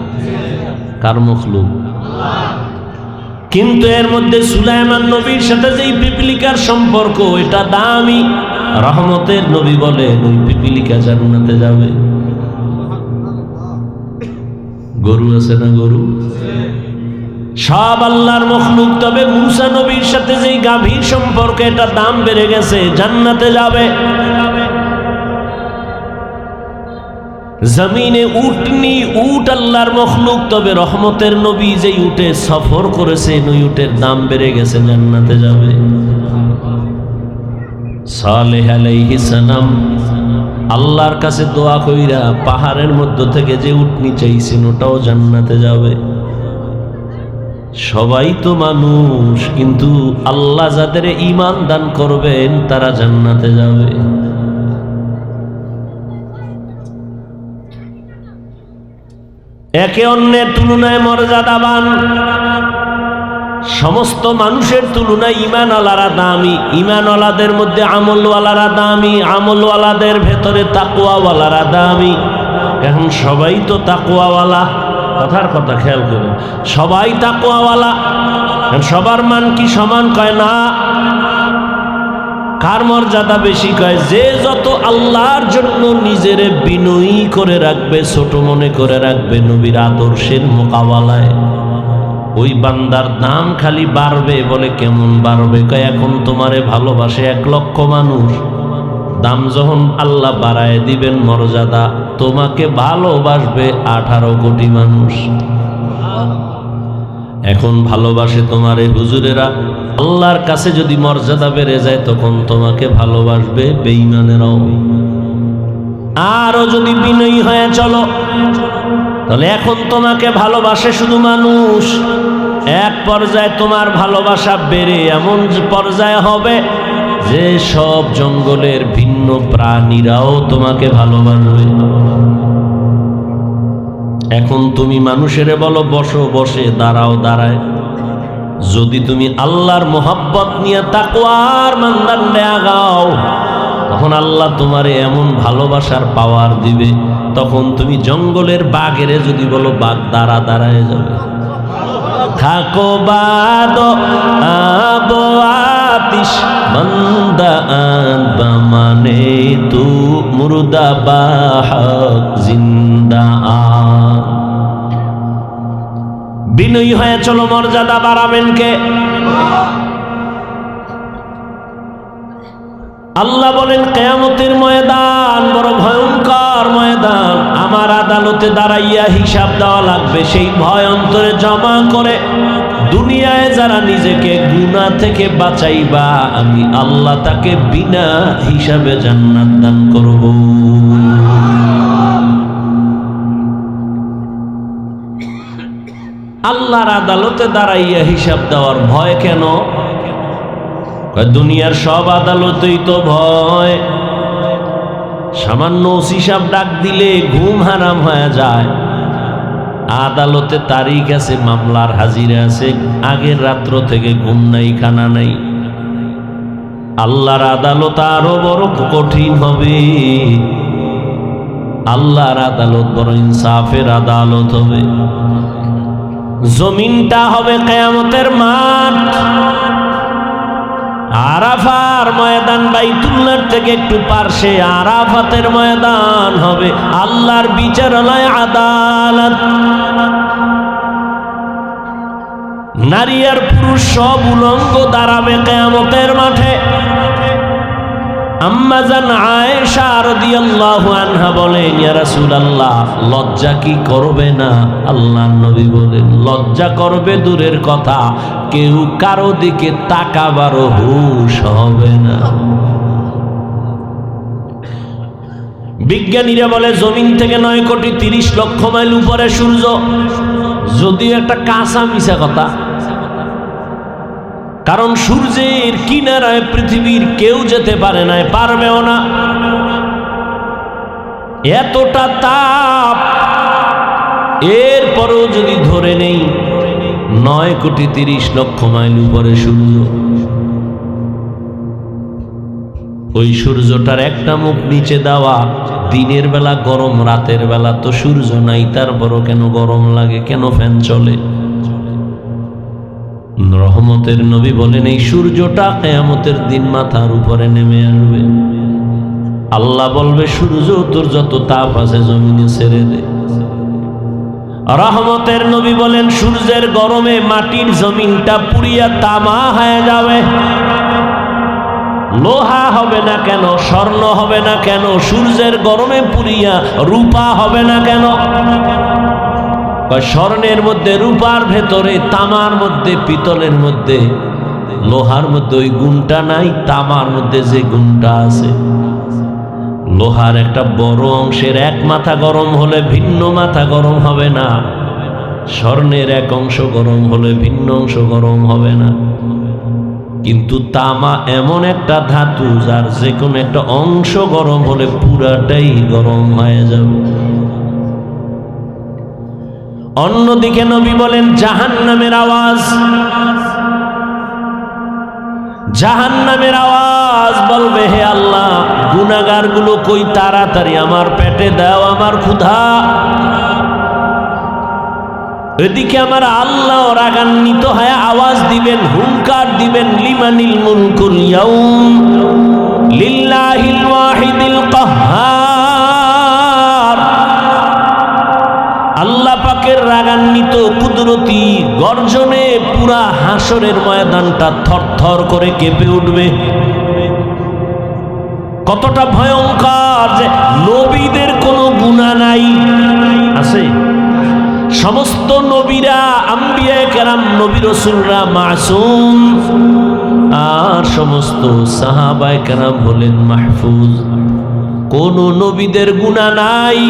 কার মখলুক? কিন্তু এর মধ্যে সুলাইমান নবীর সাথে যেই পিপিলিকার সম্পর্ক, এটা দামি। রহমতের নবী বলেন ওই পিপিলিকা জান্নাতে যাবে। গরু আছে না? গরু সব আল্লাহর মখলুক। তবে মূসা নবীর সাথে যেই গাভীর সম্পর্ক, এটা দাম বেড়ে গেছে, জান্নাতে যাবে। জমিনে উটনি, উট আল্লাহর মখলুক। তবে রহমতের নবী যেই উটে সফর করেছেন, ওই উটের দাম বেড়ে গেছে, জান্নাতে যাবে। সালেহ আলাইহিস সালাম আল্লাহর কাছে দোয়া কইরা পাহাড়ের মধ্য থেকে যে উটনি চাইছেন, ওটাও জান্নাতে যাবে। সবাই তো মানুষ, কিন্তু আল্লাহ যাদের ঈমান দান করবেন তারা জান্নাতে যাবে। একে অন্যের তুলনায় মর্যাদাবান। সমস্ত মানুষের তুলনায় ঈমানওয়ালারা দামি। ঈমানওয়ালাদের মধ্যে আমলওয়ালারা দামি, আমলওয়ালাদের ভেতরে তাকওয়াওয়ালারা দামি। এখন সবাই তো তাকওয়াওয়ালা, কথার কথা খেয়াল করুন, সবাই তাকওয়াওয়ালা। সবার মান কি সমান? কয় না। কার মর্যাদা বেশি? কয় যে যত আল্লাহর জন্য নিজেরে বিনয়ী করে রাখবে, ছোট মনে করে রাখবে নবীর আদর্শের মোকাবেলায়, ওই বান্দার দাম খালি বাড়বে। বলে কেমন বাড়বে? কয় এখন তোমারে ভালোবাসে 1,00,000 মানুষ, দাম যখন আল্লাহ বাড়ায় দিবেন মর্যাদা, তোমাকে ভালোবাসবে 18 কোটি মানুষ। এখন ভালোবাসে তোমারে হুজুরেরা, আল্লাহর কাছে যদি মর্যাদা বেড়ে যায় তখন তোমাকে ভালোবাসবে বেঈমানেরাও। আরো যদি বিনয়ী হয়ে চলো, তাহলে এখন তোমাকে ভালোবাসে শুধু মানুষ, এক পর্যায়ে তোমার ভালোবাসা বেড়ে এমন পর্যায়ে হবে যে সব জঙ্গলের ভিন্ন প্রাণীরাও তোমাকে ভালোবাসবে। এখন তুমি মানুষের বলো বসো, বসে, দাঁড়াও, দাঁড়ায়। যদি তুমি আল্লাহর মোহাব্বত নিয়ে তাকওয়ার মানদণ্ডে আগাও, তখন আল্লাহ তোমারে এমন ভালোবাসার পাওয়ার দিবে, তখন তুমি জঙ্গলের বাঘেরে যদি বলো বাঘ দাঁড়ায় যাবে। থাকো বাদ আবো আতিশ বান্দা আনবা মানে তু মুর্দা বাহক জিন্দা আন। বিনয়ী হয়ে চলো, মর্যাদা বাড়াবেন কে? আল্লাহ বলেন কিয়ামতের ময়দান বড় ভয়ঙ্কর ময়দান, আমার আদালতে দাঁড়াইয়া হিসাব দেওয়া লাগবে। সেই ভয় অন্তরে জমা করে দুনিয়ায় যারা নিজেকে গুনাহ থেকে বাঁচাইবা, আমি আল্লাহ তাকে বিনা হিসাবে জান্নাত দান করব। আল্লাহর আদালতে দাঁড়াইয়া হিসাব দেওয়ার ভয় কেন? দুনিয়ার সব আদালতেই তো ভয়। সামান্য ওসি সাহেব ডাক দিলে ঘুম হারাম হয়ে যায়। আদালতে তারিখ আছে, মামলার হাজিরা আছে, আগের রাত্র থেকে ঘুম নাই, খানা নাই। আল্লাহর আদালত আরো বড় কঠিন হবে। আল্লাহর আদালত বড় ইনসাফের আদালত হবে। জমিনটা হবে কিয়ামতের মাঠ। আরাফার ময়দান বাইতুল্লাহর থেকে একটু পার্শ্বে আরাফাতের ময়দান হবে, আল্লাহর বিচারালয়, আদালত। নারী আর পুরুষ সব উলঙ্গ দাঁড়াবে কিয়ামতের মাঠে। আম্মা জান আয়েশা রাদিয়াল্লাহু আনহা বলেন, ইয়া রাসূলুল্লাহ, লজ্জা কি করবে না? আল্লাহর নবী বলেন, লজ্জা করবে দূরের কথা, কেউ কারো দিকে তাকাবারও হুঁশ হবে না। বিজ্ঞানীরা বলে জমিন থেকে 9,30,00,000 মাইল উপরে সূর্য। যদিও একটা কাঁচা মিছা কথা, কারণ সূর্যের কিনারায় পৃথিবীর কেউ যেতে পারে না, পারবেও না। এতটা তাপ, এরপরেও যদি ধরে নেই 9,30,00,000 মাইল উপরে সূর্য, ওই সূর্যটার একটা মুখ নিচে দেওয়া, দিনের বেলা গরম, রাতের বেলা তো সূর্য নাই, তারপরও কেন গরম লাগে? কেন ফ্যান চলে? রহমতের নবী বলেন, এই সূর্যটা কিয়ামতের দিন মাথার উপরে নেমে আসবে। আল্লাহ বলবে, সূর্য তোর যত তাপ আছে জমিনে ছেড়ে দে। রহমতের নবী বলেন, সূর্যের গরমে মাটির জমিনটা পুড়িয়া তামা হয়ে যাবে। লোহা হবে না কেন? স্বর্ণ হবে না কেন? সূর্যের গরমে পুড়িয়া রূপা হবে না কেন? স্বর্ণের মধ্যে, রূপার ভেতরে, তামার মধ্যে, পিতলের মধ্যে, লোহার মধ্যে ওই গুণটা নাই, তামার মধ্যে যে গুণটা আছে। লোহার একটা বড় অংশের এক মাথা গরম হলে ভিন্ন মাথা গরম হবে না, স্বর্ণের এক অংশ গরম হলে ভিন্ন অংশ গরম হবে না। কিন্তু তামা এমন একটা ধাতু, যার যে কোনো একটা অংশ গরম হলে পুরাটাই গরম হয়ে যাবে। অন্যদিকে নবী বলেন, জাহান্নামের আওয়াজ, জাহান্নামের আওয়াজ বলবে, হে আল্লাহ, গুনাহগার গুলো কই, তাড়াতাড়ি আমার পেটে দাও, আমার ক্ষুধা। এদিকে আমার আল্লাহ রাগান্বিত হয়ে আওয়াজ দিবেন, হুঙ্কার দিবেন, লিমানিল মুলকুল ইয়াউম লিল্লাহিল ওয়াহিদিল কাহ্হার। আল্লাহ পাকের রাগান্বিত কুদরতি গর্জনে পুরা হাসরের ময়দানটা থরথর করে কেঁপে উঠবে। কতটা ভয়ঙ্কর যে নবীদের কোনো গুনাহ নাই, আছে? সমস্ত নবীরা, আম্বিয়া কেরাম, নবী রাসূলরা মাসুম, আর সমস্ত সাহাবায়ে কেরাম হলেন মাহফুজ। কোন নবীদের গুনাহ নাই।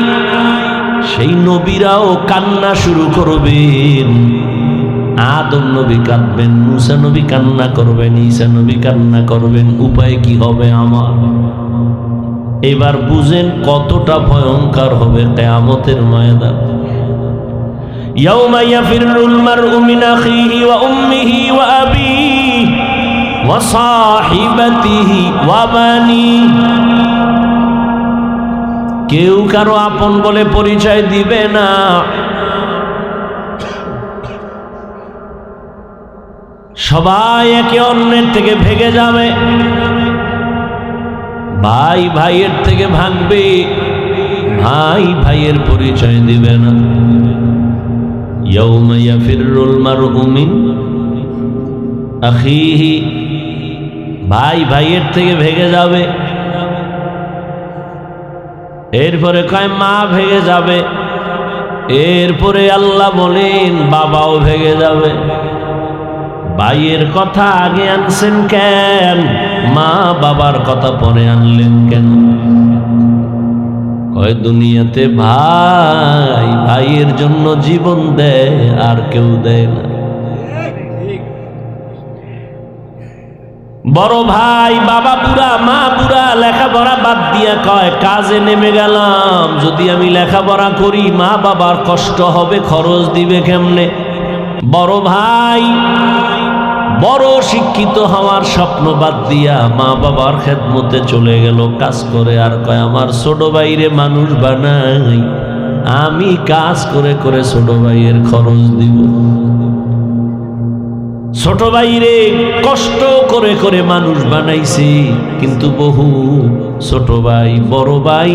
সেই নবীরাও কান্না শুরু করবেন। আদম নবী কাঁদবেন, মুসা নবী কান্না করবেন, ঈসা নবী কান্না করবেন। উপায় কি হবে আমার? এবার বুঝেন কতটা ভয়ঙ্কর হবে কিয়ামতের ময়দান। ইয়াউমা ইয়াফিরুল মারউ মিন আখিহি ওয়া উম্মিহি ওয়া আবিহি ওয়া সাহিবাতিহি ওয়া বানি। কেউ কারো আপন বলে পরিচয় দিবে না। সবাই একে অন্যের থেকে ভেগে যাবে, ভাই ভাইয়ের থেকে ভাগবে, ভাই ভাইয়ের পরিচয় দিবে না। ইয়াউমা ইয়াফিরুল মারউ মিন আখিহি, ভাই ভাইয়ের থেকে ভেগে যাবে। এরপরে কয় মা ভেগে যাবে। এরপরে আল্লাহ বলেন বাবাও ভেগে যাবে। ভাইয়ের কথা আগে আনছেন কেন? মা বাবার কথা পরে আনলেন কেন? কয় দুনিয়াতে ভাই ভাইয়ের জন্য জীবন দেয়, আর কেউ দেয় না। বড় ভাই বাবা বুড়া মা বুড়া লেখাপড়া বাদ দিয়া কয় কাজে নেমে গেলাম, যদি আমি লেখাপড়া করি মা বাবার কষ্ট হবে, খরচ দিবে কেমনে? বড় ভাই বড় শিক্ষিত হওয়ার স্বপ্ন বাদ দিয়া মা বাবার খেদমতে চলে গেল কাজ করে, আর কয় আমার ছোট ভাইরে মানুষ বানাই, আমি কাজ করে করে ছোট ভাইয়ের খরচ দিব। ছোট ভাইরে কষ্ট করে করে মানুষ বানাইছে, কিন্তু বহু ছোট ভাই বড় ভাই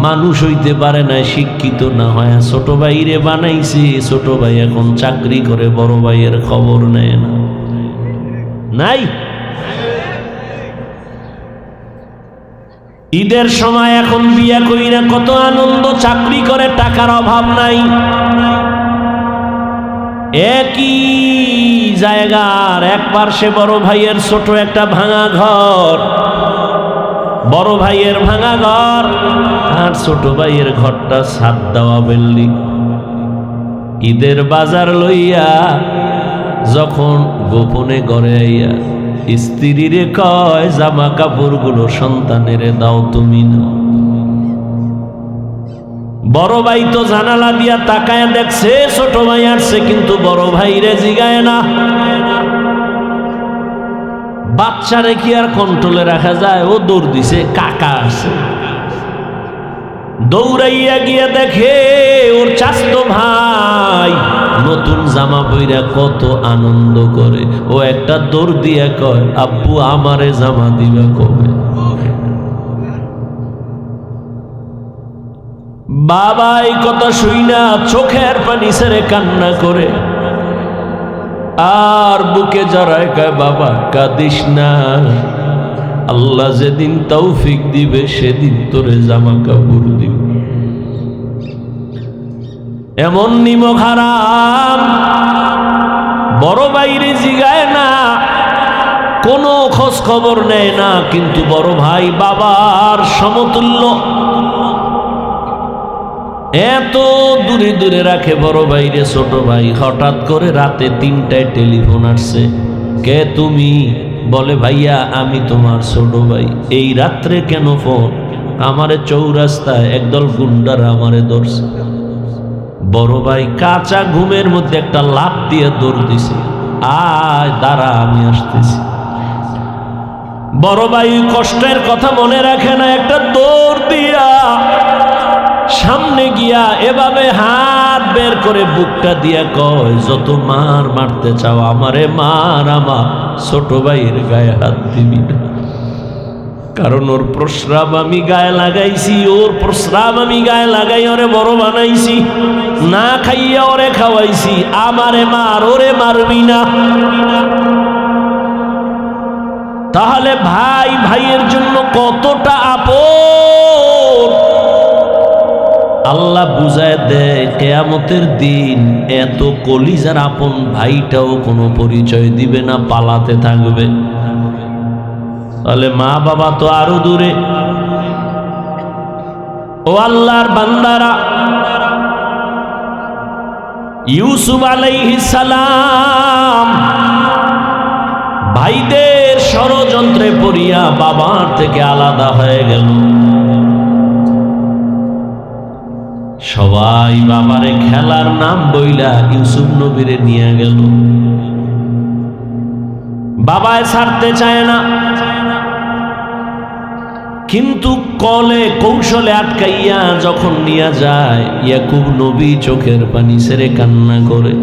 মানুষ হইতে পারে না, শিক্ষিত না হয় ছোট ভাইরে বানাইছে। ছোট ভাই এখন চাকরি করে, বড় ভাইয়ের খবর নেয় না। নাই ঈদের সময় এখন বিয়া কইরা কত আনন্দ, চাকরি করে টাকার অভাব নাই। একই জায়গার এক পার্শ্বে বড় ভাইয়ের ছোট একটা ভাঙা ঘর, বড় ভাইয়ের ভাঙা ঘর আর ছোট ভাইয়ের ঘরটা ছাদ দেওয়া বিল্ডিং। ঈদের বাজার লইয়া যখন গোপনে ঘরে আইয়া স্ত্রীরে কয় জামা কাপড়গুলো সন্তানেরে দাও, তুমি না। বড় ভাই তো জানালা দিয়া তাকায় দেখছে ছোট ভাই আসছে, কিন্তু বড় ভাইরে জিগায় না। বাচ্চারে কি আর কন্ট্রোলে রাখা যায়? ও দৌড় দিছে, কাকা আছে। দৌড়াইয়া গিয়া দেখে ওর চাচতো ভাই নতুন জামা পইরা কত আনন্দ করে। ও একটা দৌড় দিয়া কয় আব্বু আমারে জামা দিবা কবে? বাবা এই কথা শুই না চোখের পানি ছেড়ে কান্না করে, আর বুকে জড়ায় কয় বাবা কাঁদিস না, আল্লাহ যেদিন তৌফিক দিবে সেদিন তোরে জামা কাপড় দিবে। এমন নিমক হারাম বড় বাইরে জিগায় না, কোনো খোঁজ খবর নেয় না, কিন্তু বড় ভাই বাবার সমতুল্য, এত দূরে দূরে রাখে বড় ভাইরে ছোট ভাই। হঠাৎ করে রাতে 3টায় টেলিফোন আসছে, কে তুমি? বলে ভাইয়া আমি তোমার ছোট ভাই। এই রাত্রে কেন ফোন? আমারে চৌরাস্তায় একদল গুন্ডারা আমারে ধরছে। বড় ভাই কাঁচা ঘুমের মধ্যে একটা লাফ দিয়ে দৌড় দিছে, আয় দাঁড়া আমি আসতেছি। বড় ভাই কষ্টের কথা মনে রাখে না, একটা দৌড় দিয়া সামনে গিয়া এভাবে হাত বের করে বুকটা দিয়া কয় যত মার মারতে চাও আমারে মার, আমার ছোট ভাইয়ের গায়ে হাত দিবি না, কারণ ওর প্রস্রাব আমি গায়ে লাগাইছি, ওর প্রস্রাব আমি গায়ে লাগাই ওরে বড় বানাইছি, না খাইয়া ওরে খাওয়াইছি, আমারে মার, ওরে মারবি না। তাহলে ভাই ভাইয়ের জন্য কতটা আপন আল্লাহ বুঝায় দেয়। কিয়ামতের দিন এত কলিজার আপন ভাইটাও কোনো পরিচয় দিবে না, পালাতে থাকবে। তাহলে মা বাবা তো আরো দূরে। ও আল্লাহর বান্দারা, ইউসুফ আলাইহিস সালাম ভাইদের ষড়যন্ত্রে পড়িয়া বাবার থেকে আলাদা হয়ে গেল। সবাই বাবারে খেলার নাম বইলা ইউসুফ নবীরে নিয়ে গেল। বাবায় ছাড়তে চায় না, কিন্তু কলে কৌশলে আটকাইয়া যখন নিয়ে যায়, ইয়াকুব নবী চোখের পানি ছেড়ে কান্না করে।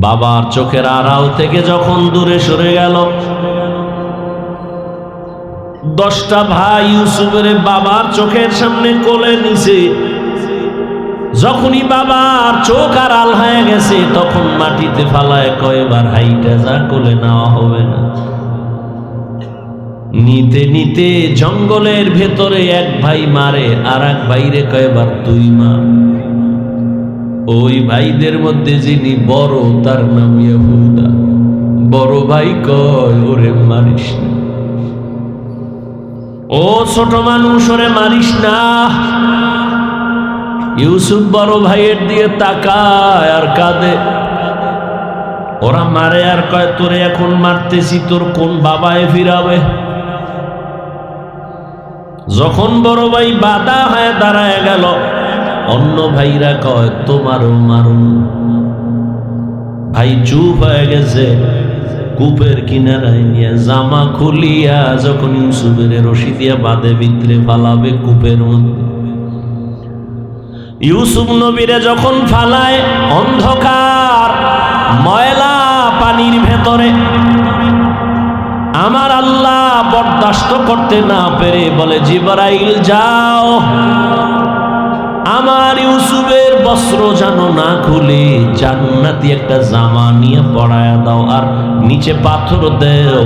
বাবার চোখের আড়াল থেকে যখন দূরে সরে গেল, 10টা ভাই ইউসুফের বাবার চোখের সামনে কোলে নিছে। যখনই বাবার চোখ আড়াল হয়ে গেছে, তখন মাটিতে ফালায় কয়বার হাইটা যা কোলে নেওয়া হবে না। নিতে নিতে জঙ্গলের ভেতরে এক ভাই মারে, আর এক ভাইরে কয়বার তুই মার। ওই ভাইদের মধ্যে যিনি বড়, তার নাম ইহুদা। বড় ভাই কয়, ওরে মারিস না, ও ছোট মানুষ, ওরে মারিস না। ইউসুফ বড় ভাইয়ের দিয়ে তাকায় আর কাঁদে। ওরা মারে আর কয়, তোরে এখন মারতেছি, তোর কোন বাবায় ফিরাবে? যখন বড় ভাই বাধা হয়ে দাঁড়ায় গেল, অন্য ভাইরা কয়, তোমারও মারুন। ভাই চুপ হয়ে গেছে। কূপের কিনারায় নিয়ে জামা খুলিয়া যখন ইউসুফের রশি দিয়া বাঁধে ভিতরে ফালাবে কূপের মধ্যে, ইউসুফ নবীরে যখন ফালায় অন্ধকার ময়লা পানির ভেতরে, আমার আল্লাহ বরদাস্ত করতে না পেরে বলে, জিবরাইল যাও, আমার ইউসুফের বস্ত্র যেন না খুলে জান্নাতি একটা জামা নিয়ে পরায়া দাও, আর নিচে পাথর দেও,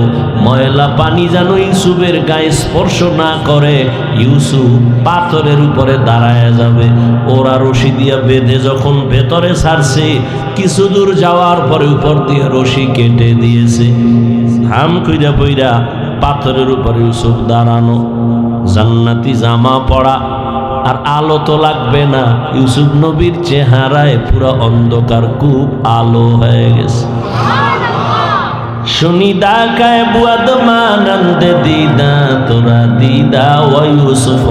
ময়লা পানি যেন ইউসুফের গায়ে স্পর্শ না করে। ইউসুফ পাথরের উপরে দাঁড়ায় যাবে। ওরা রশি দিয়া বেঁধে যখন ভেতরে ছাড়ছে, কিছু দূর যাওয়ার পরে উপর দিয়ে রশি কেটে দিয়েছে। হাম কইরা পইরা পাথরের উপরে ইউসুফ দাঁড়ানো, জান্নাতি জামা পরা, আর আলো তো লাগবে না। ইউসুফ নবীর চেহারায় পুরো অন্ধকার, খুব আলো হয়ে গেছে। শুনিদা কায় বুয়াদ মানন্দ দিদা, তোরা দিদা ও ইউসুফ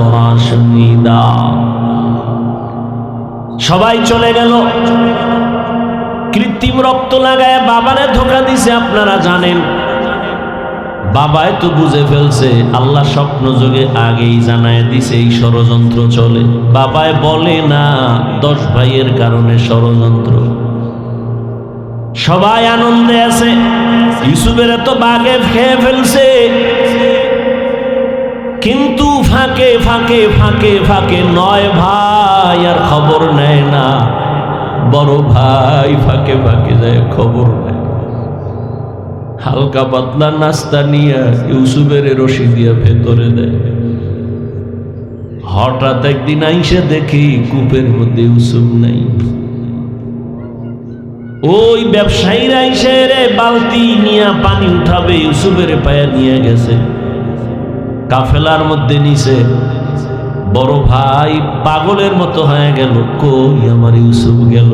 শুনিদা। সবাই চলে গেল। কৃত্রিম রক্ত লাগায় বাবারে ধোকা দিছে, আপনারা জানেন। বাবায় তো বুঝে ফেলছে, আল্লাহ স্বপ্ন যোগে আগেই জানায় দিছে এই ষড়যন্ত্র চলে। বাবায় বলে না 10 ভাইয়ের কারণে ষড়যন্ত্র। সবাই আনন্দে আছে, ইউসুফের তো বাগে খেয়ে ফেলছে, কিন্তু ফাঁকে ফাঁকে ফাঁকে ফাঁকে 9 ভাই আর খবর নেয় না। বড় ভাই ফাঁকে ফাঁকে যায়, খবর নেয়। হালকা পাতলা নাস্তা নিয়ে ইউসুফের রশি দিয়া ভেতরে দেয়। হঠাৎ একদিন আইসে দেখি কূপের মধ্যে ইউসুফ নাই। ওই ব্যবসায়ীরা আইসে রে বালতি নিয়ে পানি উঠাবে, ইউসুফের পায়ে নিয়ে গেছে, কাফেলার মধ্যে নিছে। বড় ভাই পাগলের মতো হয়ে গেল, কই আমার ইউসুফ গেল?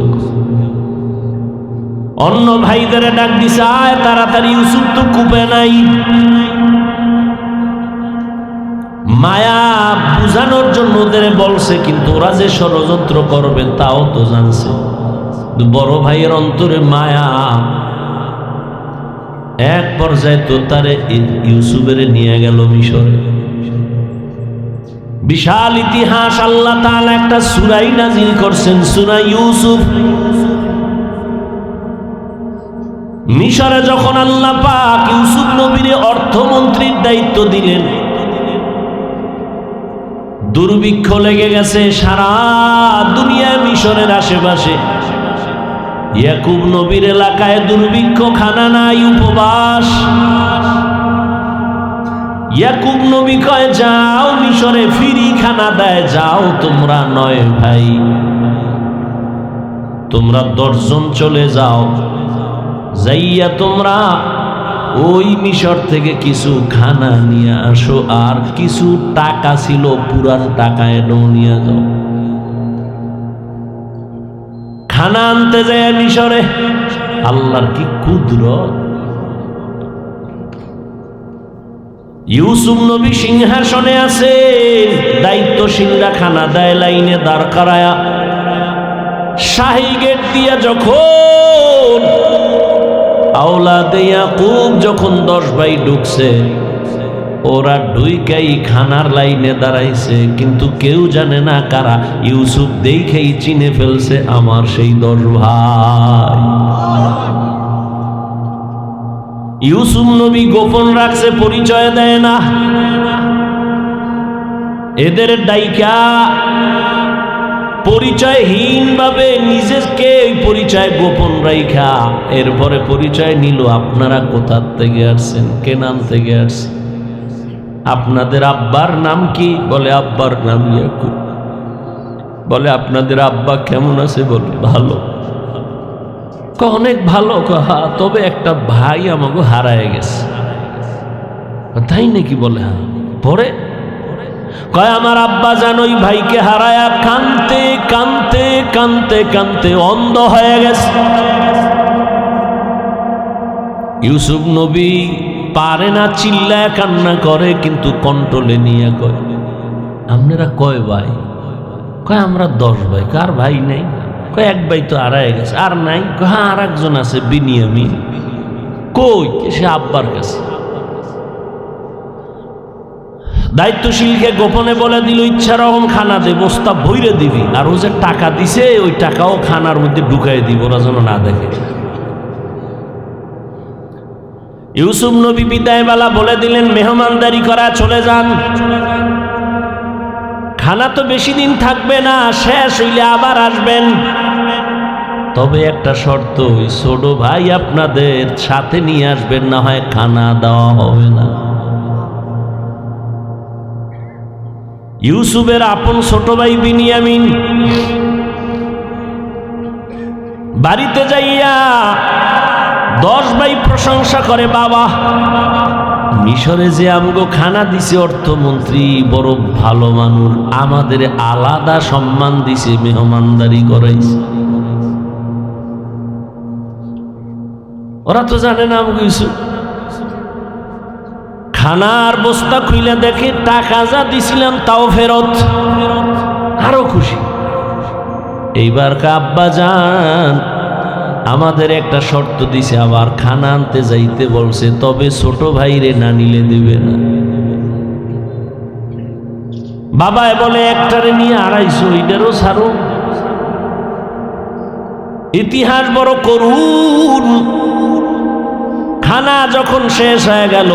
অন্য ভাইদের ডাক দিছে, আয় তাড়াতাড়ি, ইউসুফ তো কূপে নাই। মায়া বুঝানোর জন্য ওদের বলছে, কিন্তু ওরা যে ষড়যন্ত্র করবে তাও তো জানছে। বড় ভাইয়ের অন্তরে মায়া, এক পর্যায়ে তো তারে ইউসুফের নিয়ে গেল মিশরে। বিশাল ইতিহাস। আল্লাহ তাআলা একটা সূরা নাযিল করছেন, সূরা ইউসুফ। মিশরে যখন আল্লাহ পাক ইউসুফ নবীর অর্থমন্ত্রীর দায়িত্ব দিলেন, দুর্ভিক্ষ লেগে গেছে সারা দুনিয়া মিশরের আশেপাশে। ইয়াকুব নবীর এলাকায় দুর্ভিক্ষ, খানা নাই, উপবাস। ইয়াকুব নবী কয়, যাও মিশরে ফিরি খানা দেয়, যাও তোমরা 9 ভাই, তোমরা 10 জন চলে যাও, যাইয়া তোমরা ওই মিশর থেকে কিছু খানা নিয়ে আসো, আর কিছু টাকা ছিল পুরান টাকা এনেও নিয়ে যাও। খানা আনতে যায় মিশরে। আল্লাহর কি কুদরত! ইউসুফ নবী সিংহাসনে আছে, দায়িত্বশীলরা খানা দেয় লাইনে দাঁড় করায়া। শাহী গেট দিয়া যখন আওলাদে ইয়াকুব যখন 10 ভাই ঢুকছে, ওরা ঢুইকাই খানার লাইনে দাঁড়াইছে, কিন্তু কেউ জানে না কারা। ইউসুফ দেখেই চিনে ফেলছে আমার সেই 10 ভাই। ইউসুফ নবী গোপন রাখছে, পরিচয় দেয় না। এদের ডাইকা পরিচয়হীন ভাবে নিজেকে পরিচয় গোপন রাইখা এরপরে পরিচয় নিল। আপনারা কোথা থেকে আসছেন, কে নাম থেকে আসছেন, আপনাদের আব্বার নাম কি? বলে আব্বার নাম ইয়াকুব। বলে আপনাদের আব্বা কেমন আছে? বলে ভালো। অনেক ভালো। হ্যাঁ, তবে একটা ভাই আমাকে হারায় গেছে। তাই নাকি? বলে হ্যাঁ। পরে কয় আমার আব্বা যেন ওই ভাইকে হারায়া কানতে কানতে কানতে কানতে অন্ধ হয়ে গেছে। ইউসুফ নবী পারে না, চিল্লায় কান্না করে, কিন্তু কন্ট্রোলে নিয়ে কয় আপনারা কয় ভাই? কয় আমরা 10 ভাই। কার ভাই নাই? কয় এক ভাই তো হারায় গেছে। আর নাই? হ্যাঁ আর একজন আছে, বিনিয়ামিন। কই? সে আব্বার কাছে। দায়িত্বশীলকে গোপনে বলে দিল ইচ্ছা রকম খানা দে, বস্তা ভইরে দিবি, আর ও যে টাকা দিছে ওই টাকাও খানার মধ্যে ঢুকাই দিব, ওরা যেন না দেখে। ইউসুফ নবী বিদায় বেলা বলে দিলেন মেহমানদারি করা, চলে যান। খানা তো বেশি দিন থাকবে না, শেষ হইলে আবার আসবেন। তবে একটা শর্ত, ওই ছোট ভাই আপনাদের সাথে নিয়ে আসবেন, না হয় খানা দেওয়া হবে না। ইউসুফের আপন ছোট ভাই বিনিয়ামিন বাড়িতে যাইয়া 10 ভাই প্রশংসা করে, বাবা মিশরে যে আমগো খানা দিছে অর্থমন্ত্রী বড় ভালো মানুষ, আমাদের আলাদা সম্মান দিছে, মেহমানদারি করাইছে। ওরা তো জানে না আমগো ইউসুফ। খানার বস্তা খুইলে দেখে টাকা যা দিছিলাম তাও ফেরত, আরো খুশি। এইবার আব্বা যান আমাদের একটা শর্ত দিছে, আবার খানা আনতে যাইতে বলছে, তবে ছোট ভাইরে না নিলে দিবে না। বাবায় বলে একটারে নিয়ে 250, এটারও ছাড়ো। ইতিহাস বড় করুণ। খানা যখন শেষ হয়ে গেল,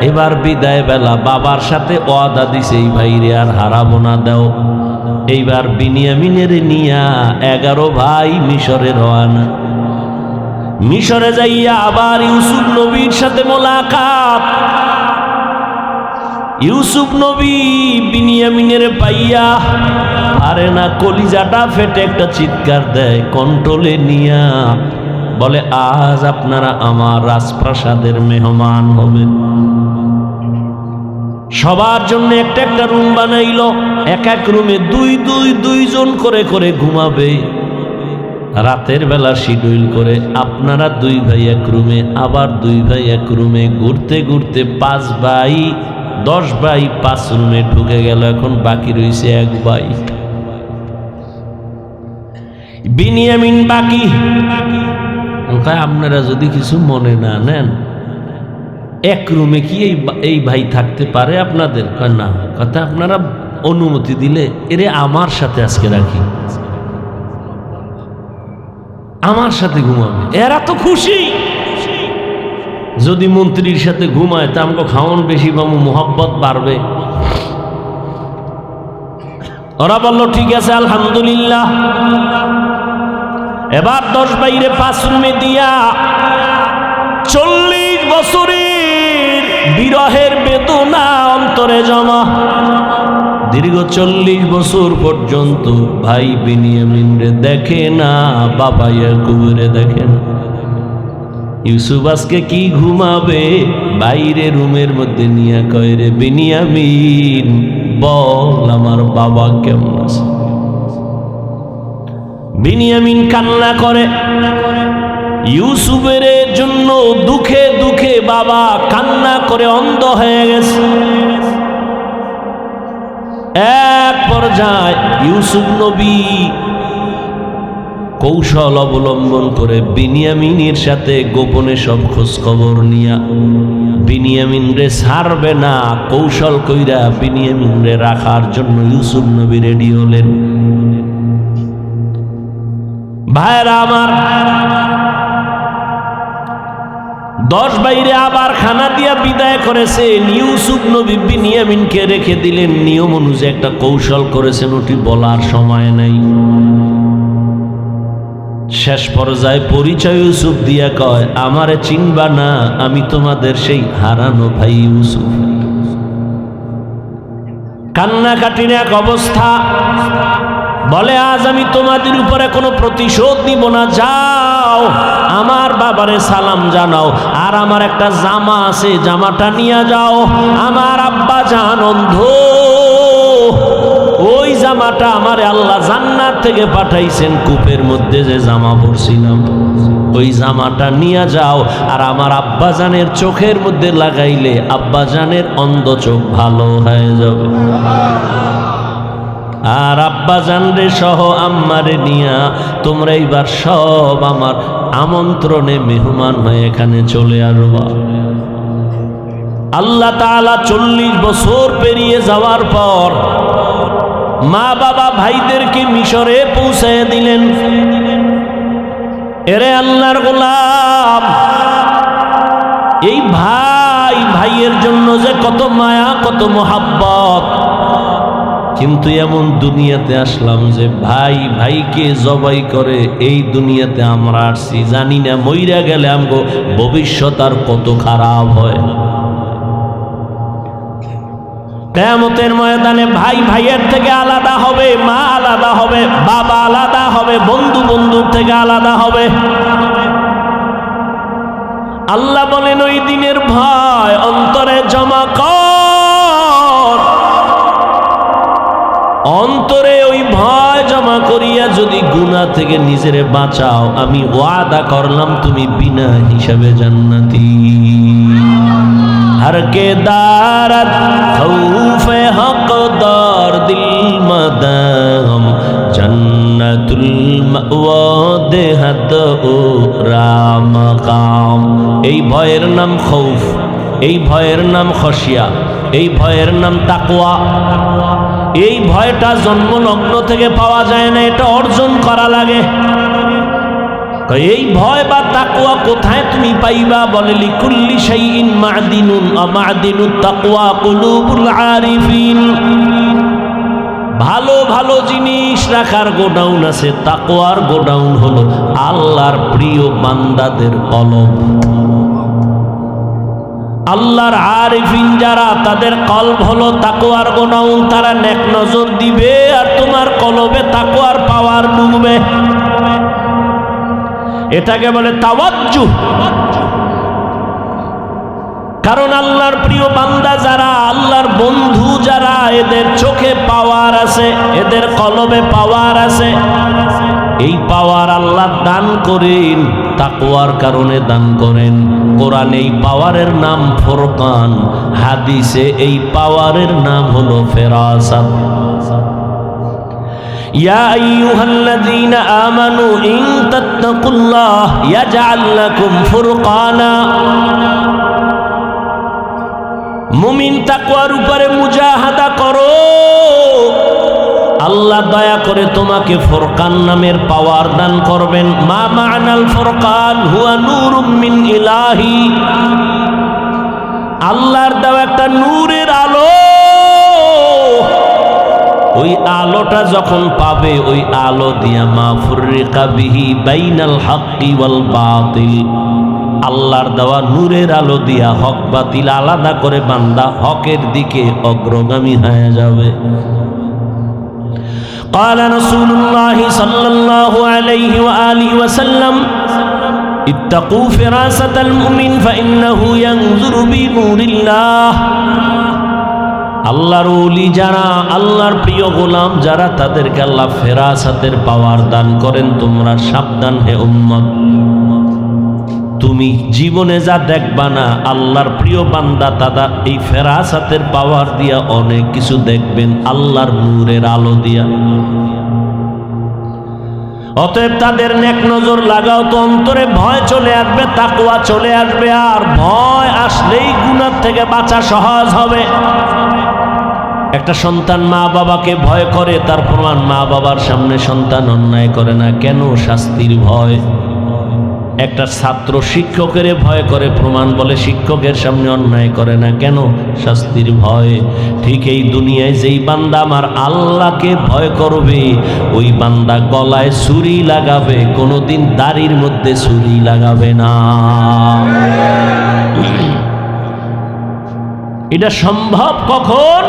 এবার বিদায় বেলা বাবার সাথে ওয়াদা দিছে এই ভাইরে আর হারাবো না, দাও। এইবার বিনিয়ামিনের নিয়া 11 ভাই মিশরে রওনা। মিশরে যাইয়া আবার ইউসুফ নবীর সাথে মোলাকাত। ইউসুফ নবী বিনিয়ামিনের পাইয়া পারে না, কলিজাটা ফেটে একটা চিৎকার দেয়, কন্ট্রোলে নিয়া বলে আজ আপনারা আমার রাজপ্রাসাদের মেহমান হবেন। সবার জন্য একটা একটা রুম বানাইল, এক এক রুমে 2 জন করে করে ঘুমাবে। রাতের বেলা শিডিউল করে আপনারা 2 ভাই এক রুমে, আবার 2 ভাই এক রুমে, ঘুরতে ঘুরতে 5 ভাই 10 ভাই 5 রুমে ঢুকে গেল। এখন বাকি রয়েছে 1 ভাই বিনিয়ামিন বাকি। আপনারা যদি কিছু মনে না নেন, এক রুমে কি এই ভাই থাকতে পারে আপনাদের? না, কথা আপনারা অনুমতি দিলে এরে আমার সাথে আজকে রাখি, আমার সাথে ঘুমাবে। এরা তো খুশি। যদি মন্ত্রীর সাথে ঘুমায় তা আমাকে খাওয়ান বেশি পাবো, মোহব্বত বাড়বে। ওরা বলল ঠিক আছে আলহামদুলিল্লাহ। এবার 10 বাইরে 5 রুমে দিয়া 40 বছরের বিরহের বেদনা অন্তরে জমা। দীর্ঘ 40 বছর পর্যন্ত ভাই বিনিয়ামিন রে দেখে না, বাবা ইয়াকুবরে দেখে না। ইউসুফ আজকে কি ঘুমাবে? বাইরে রুমের মধ্যে নিয়ে কয়, রে বিনিয়ামিন বল আমার বাবা কেমন আছে? বিনিয়ামিন কান্না করে। ইউসুফের জন্য দুঃখে দুঃখে বাবা কান্না করে অন্ধ হয়ে গেছে। এক পর্যায়ে ইউসুফ নবী কৌশল অবলম্বন করে বিনিয়ামিনের সাথে গোপনে সব খোঁজ খবর নিয়া বিনিয়ামিন রে ছাড়বে না, কৌশল কইরা বিনিয়ামিন রে রাখার জন্য ইউসুফ নবী রেডি হলেন। ভাইরা আমার, 10 বাইরে আবার খানা দিয়া বিদায় করেছেন। ইউসুফ নবী বিনিয়ামিনকে রেখে দিলেন। নিয়ম অনুযায়ী একটা কৌশল করেছেন, ওটি বলার সময় নাই। শেষ পর্যায়ে পরিচয় ইউসুফ দিয়া কয়, আমারে চিনবা না, আমি তোমাদের সেই হারানো ভাই ইউসুফ। কান্নাকাটির এক অবস্থা, বলে আজ আমি তোমাদের উপরে কোনো প্রতিশোধ নিব না, যাও আমার বাবারে সালাম জানাও, আর আমার একটা জামা আছে, জামাটা নিয়ে যাও। আমার আব্বা জান অন্ধ, ওই জামাটা আমারে আল্লাহ জান্নাত থেকে পাঠাইছেন, কূপের মধ্যে যে জামা পরছিলাম ওই জামাটা নিয়ে যাও, আর আমার আব্বাজানের চোখের মধ্যে লাগাইলে আব্বাজানের অন্ধ চোখ ভালো হয়ে যাবে। আর আব্বাজান রে সহ আম্মারে নিয়া তোমরা এইবার সব আমার আমন্ত্রণে মেহমান হয়ে এখানে চলে আসবা। আল্লাহ তাআলা 40 বছর পেরিয়ে যাওয়ার পর মা বাবা ভাইদেরকে মিশরে পৌঁছায় দিলেন। এরে আল্লাহর গোলাম, এই ভাই ভাইয়ের জন্য যে কত মায়া, কত মোহাব্বত, কিন্তু এমন দুনিয়াতে আসলাম যে ভাই ভাইকে জবাই করে এই দুনিয়াতে আমরা আসছি। জানি না মইরা গেলে আমগো ভবিষ্যৎ আর কত খারাপ হয়। কিয়ামতের ময়দানে ভাই ভাইয়ের থেকে আলাদা হবে, মা আলাদা হবে, বাবা আলাদা হবে, বন্ধু বন্ধুর থেকে আলাদা হবে। আল্লাহ বলেন ওই দিনের ভয় অন্তরে জমা কর, অন্তরে ওই ভয় জমা করিয়া যদি গুনাহ থেকে নিজেরে বাঁচাও, আমি ওয়াদা করলাম তুমি বিনা হিসাবে জান্নাতি। हर के दारत खौफे हक़दार दिल मदाम जन्नतुल मअवा देहत ও রামাকাম। এই ভয়ের নাম খৌফ, এই ভয়ের নাম খশিয়া, এই ভয়ের নাম তাকওয়া। এই ভয়টা জন্মলগ্ন থেকে পাওয়া যায় না, এটা অর্জন করা লাগে। এই ভয় বা তাকওয়া কোথায় তুমি পাইবা? বলে লিকুল্লি শাইইন মা'দিনুন ওয়া মা'দিনুত তাকওয়া কুলুবুল আরিফিন। ভালো ভালো জিনিস রাখার গোডাউন আছে, তাকওয়ার গোডাউন হলো আল্লাহর প্রিয় বান্দাদের কলব। আল্লাহর আরিফিন যারা, তাদের কলব হলো তাকওয়ার গোডাউন। তারা নেক নজর দিবে আর তোমার কলবে তাকওয়ার পাওয়ার ঢুকবে। এটাকে বলে তাওয়াজ্জুহ। কারণ আল্লাহর প্রিয় বান্দা যারা, আল্লাহর বন্ধু যারা, এদের চোখে পাওয়ার আছে, এদের কলবে পাওয়ার আছে। এই পাওয়ার আল্লাহ দান করেন, তাকওয়ার কারণে দান করেন। কোরআনে এই পাওয়ারের নাম ফুরকান, হাদিসে এই পাওয়ারের নাম হলো ফেরাসাত। ইয়া আইয়ুহাল্লাযীনা আমানু ইন তাত্তাকুল্লাহ ইয়াজআল লাকুম ফুরকানা। মুমিন তাকওয়ার উপরে মুজাহাদা করো, আল্লাহ দয়া করে তোমাকে ফুরকান নামের পাওয়ার দান করবেন। মা মা'নাল ফুরকান হুয়া নূরুম মিন ইলাহি। আল্লাহর দেওয়া একটা নূরের আলো। ওই আলোটা যখন পাবে, ওই আলো দিয়া মা ফুররিকা বিহি বাইনাল হাক্কি ওয়াল বাতিল। আল্লাহর দেওয়া নূরের আলো দিয়া হক বাতিল আলাদা করে বান্দা হকের দিকে অগ্রগামী হয়ে যাবে। قال رسول الله صلى الله عليه وآله وسلم اتقوا فراسة المؤمن فإنه ينظر بنور الله। আল্লাহর ওলি যারা, আল্লাহর প্রিয় গোলাম যারা, তাদেরকে আল্লাহ ফেরাসাতের পাওয়ার দান করেন। তোমরা সাবধান হে উম্মত, তুমি জীবনে যা দেখবা না, আল্লাহর প্রিয় বান্দা দাদা এই ফেরাসাতের পাওয়ার দিয়া অনেক কিছু দেখবেন, আল্লাহর নূরের আলো দিয়া। অতএব তাদের নেক নজর লাগাও তো অন্তরে ভয় চলে আসবে, তাকওয়া চলে আসবে, আর ভয় আসলেই গুনাহ থেকে বাঁচা সহজ হবে। একটা সন্তান মা বাবাকে ভয় করে, তার প্রমাণ মা বাবার সামনে সন্তান অন্যায় করে না, কেন? শাস্তির ভয়। একটা ছাত্র শিক্ষকের ভয় করে, প্রমাণ বলে শিক্ষকের সামনে অন্যায় করে না, কেন? শাস্তির ভয়। ঠিক এই দুনিয়ায় যেই বান্দা আমার আল্লাহকে ভয় করবে, ওই বান্দা গলায় ছুরি লাগাবে, কোনোদিন দাড়ির মধ্যে ছুরি লাগাবে না। এটা সম্ভব কখন?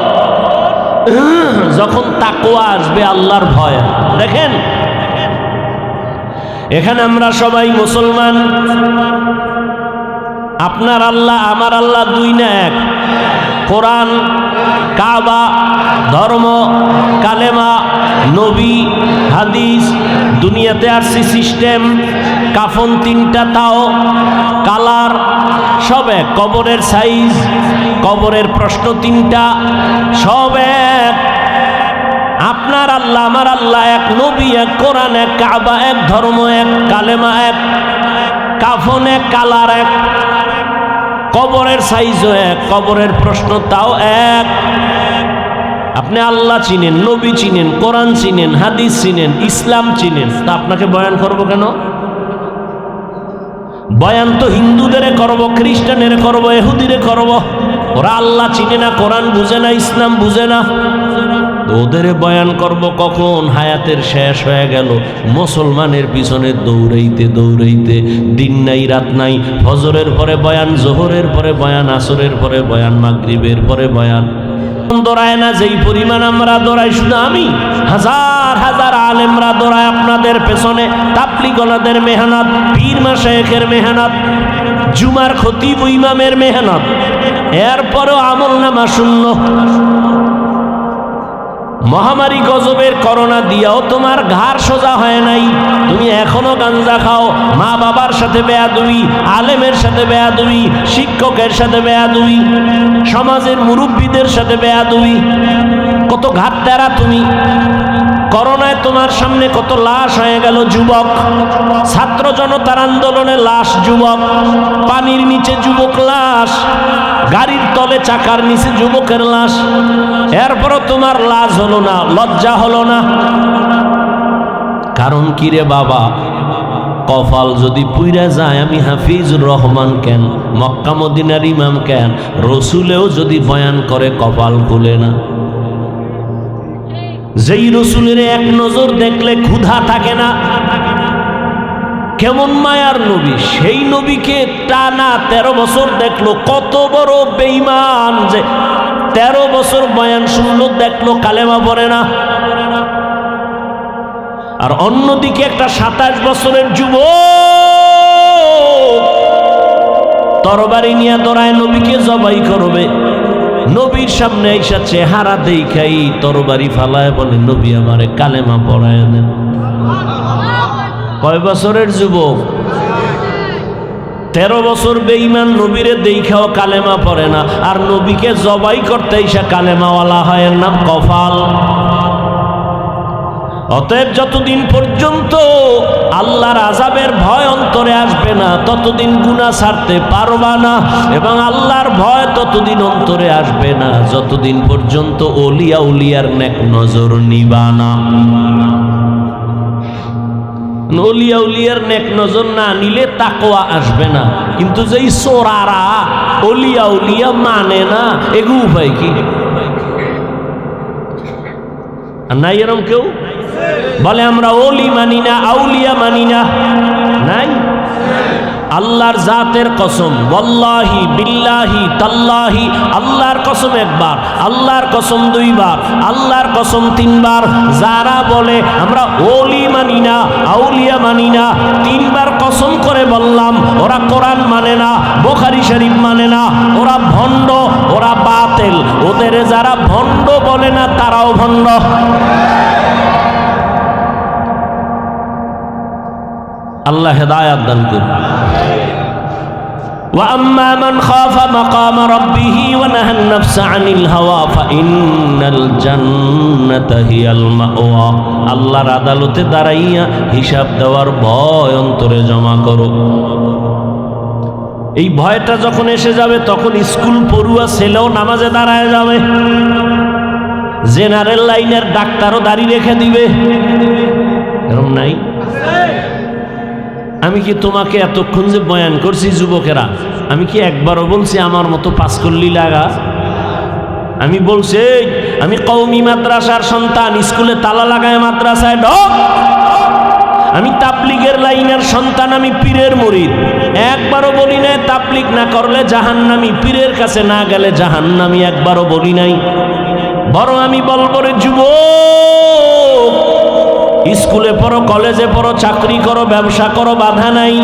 যখন তাকওয়া আসবে, আল্লাহর ভয়। দেখেন এখানে আমরা সবাই মুসলমান। আপনার আল্লাহ আমার আল্লাহ দুই না এক? কোরআন, কাবা, ধর্ম, কালেমা, নবী, হাদিস, দুনিয়াতে আসছি সিস্টেম, কাফন তিনটা, তাও কালার সব এক, কবরের সাইজ, কবরের প্রশ্ন তিনটা, সব এক। আপনার আল্লাহ আমার আল্লাহ এক, নবী এক, কোরআন এক, কাবা এক, ধর্ম এক, কালেমা এক, কাফন এক, কালার এক, কবরের সাইজও এক, কবরের প্রশ্ন তাও এক। আপনি আল্লাহ চিনেন, নবী চিনেন, কোরআন চিনেন, হাদিস চিনেন, ইসলাম চিনেন, তা আপনাকে বয়ান করব কেন? বয়ান তো হিন্দুদের করব, খ্রিস্টানের করব, ইহুদিরে করব। ওরা আল্লাহ চিনে না, কোরআন বুঝে না, ইসলাম বুঝে না, ওদের বয়ান করব কখন? হায়াতের শেষ হয়ে গেল, মুসলমানের পিছনে দৌড়াইতে দৌড়াইতে, দিন নাই রাত নাই, ফজরের পরে বয়ান, জোহরের পরে বয়ান, আসরের পরে বয়ান, মাগরিবের পরে বয়ান। দৌড়ায় না যেই পরিমাণ আমরা দৌড়াই, শুধু আমি, হাজার হাজার আলেমরা দৌড়ায় আপনাদের পেছনে, তাবলীগওয়ালাদের মেহনত, পীর মাশায়েখের মেহনত, জুমার খতিব ইমামের মেহনত, এরপরেও আমলনামা শূন্য। মহামারী গজবের করোনা দিয়াও তোমার ঘাড় সোজা হয় নাই, তুমি এখনো গাঞ্জা খাও, মা বাবার সাথে বেয়াদবি, আলেমের সাথে বেয়াদবি, শিক্ষকের সাথে বেয়াদবি, সমাজের মুরব্বীদের সাথে বেয়াদবি, কত ঘাট তেরা তুমি। করোনায় তোমার সামনে কত লাশ হয়ে গেল, যুবক, ছাত্র জনতার আন্দোলনে লাশ যুবক, পানির নিচে যুবক লাশ, গাড়ির তলে চাকার নিচে যুবকের লাশ, এরপরও তোমার লাজ হলো না, লজ্জা হলো না। কারণ কি রে বাবা? কপাল যদি পুইরা যায়, আমি হাফিজুর রহমান কেন, মক্কা মদিনার ইমাম কেন, রসুলেও যদি বয়ান করে কপাল খুলে না। যেই রসুলের এক নজর দেখলে ক্ষুধা থাকে না, কেমন মায়ার নবী, সেই নবীকে টানা 13 বছর দেখলো, কত বড় বেঈমান যে 13 বছর বয়ান শুনলো, দেখলো কালেমা পড়ে না। আর অন্যদিকে একটা 27 বছরের যুবক তরবারি নিয়ে দৌড়ায়, নবীকে জবাই করবে, নবীর সামনে আইসা চেহারা দেখাই তরবারি ফালায় বলে, নবী আমারে কালেমা পড়ায় দেন। কয় বছরের যুবক? 13 বছর বেঈমান, নবীরে দেখাও কালেমা পড়ে না, আর নবীকে জবাই করতে আইসা কালেমাওয়ালা হয়, এর নাম কপাল। অতএব যতদিন পর্যন্ত আল্লাহর আযাবের ভয় অন্তরে আসবে না, ততদিন গুনাহ ছাড়তে পারবা না, এবং আল্লাহর ভয় ততদিন অন্তরে আসবে না যতদিন পর্যন্ত ওলিয়া উলিয়ার নেক নজর নিবা না। ওলিয়া উলিয়ার নেক নজর না নিলে তাকওয়া আসবে না। কিন্তু যেই চোরারা ওলিয়া উলিয়া মানে না, এগু উপায় কি? নাই এরম কেউ বলে আমরা ওলি মানি না, আউলিয়া মানি না? নাই। আল্লাহর জাতের কসম, ওয়াল্লাহি বিল্লাহি তাল্লাহি, আল্লাহর কসম একবার, আল্লাহর কসম দুইবার, আল্লাহর কসম তিনবার, যারা বলে আমরা ওলি মানি না, আউলিয়া মানি না, 3 বার কসম করে বললাম, ওরা কোরআন মানে না, বুখারী শরীফ মানে না, ওরা ভণ্ড, ওরা বাতিল। ওদের যারা ভণ্ড বলে না, তারাও ভণ্ড। আল্লাহ হেদায়াত দান করুন। وأما من خاف مقام ربه ونهى النفس عن الهوى فإن الجنة هي المأوى আল্লাহর আদালতে দাঁড়াইয়া হিসাব দেওয়ার ভয় অন্তরে জমা করো। এই ভয়টা যখন এসে যাবে তখন স্কুল পড়ুয়া ছেলেও নামাজে দাঁড়ায় যাবে, জেনারেল লাইনের ডাক্তারও দাড়ি রেখে দিবে। এরকম নাই? আমি কি তোমাকে এতক্ষণ যে বয়ান করছি যুবকেরা, আমি কি একবারও বলছি আমার মতো পাস করলি লাগা? আমি বলছি আমি কওমি মাদ্রাসার সন্তান, স্কুলে তালা লাগায় মাদ্রাসায় ঢোক। আমি তাবলিগের লাইনের সন্তান, আমি পীরের মুরিদ। একবারও বলি নাই তাবলিগ না করলে জাহান্নামী, পীরের কাছে না গেলে জাহান্নামী, একবারও বলি নাই। বরং আমি বলবো রে যুবক, স্কুলে পড়ো, কলেজে পড়ো, চাকরি করো, ব্যবসা করো, বাধা নাই।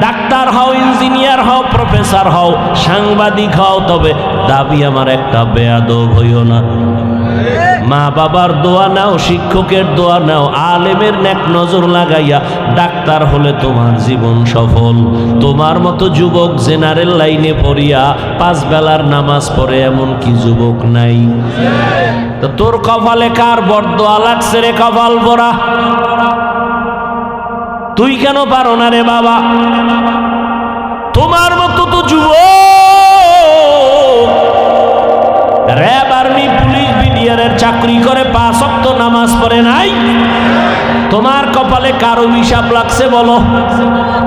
ডাক্তার হও, ইঞ্জিনিয়ার হও, প্রফেসর হও, সাংবাদিক হও, তবে দাবি আমার একটা, বেয়াদব হইও না। মা বাবার দোয়া নাও, শিক্ষকের দোয়া নাও, আলেমের নেক নজর লাগাইয়া ডাক্তার হলে তোমার জীবন সফল। তোমার মতো যুবক জেনারেল লাইনে পড়িয়া 5 বেলার নামাজ পড়ে এমন কি যুবক নাই? তো তোর কপালে কার বরদোয়া লাগছে রে কপাল পরা? তুই কেন পারো না রে বাবা? তোমার মতো তো যুবক র‍্যাব, আর্মি, পুলিশ, বিডিআরের চাকরি করে 5 ওয়াক্ত নামাজ পড়ে নাই। তোমার কপালে কার অভিশাপ লাগছে বলো?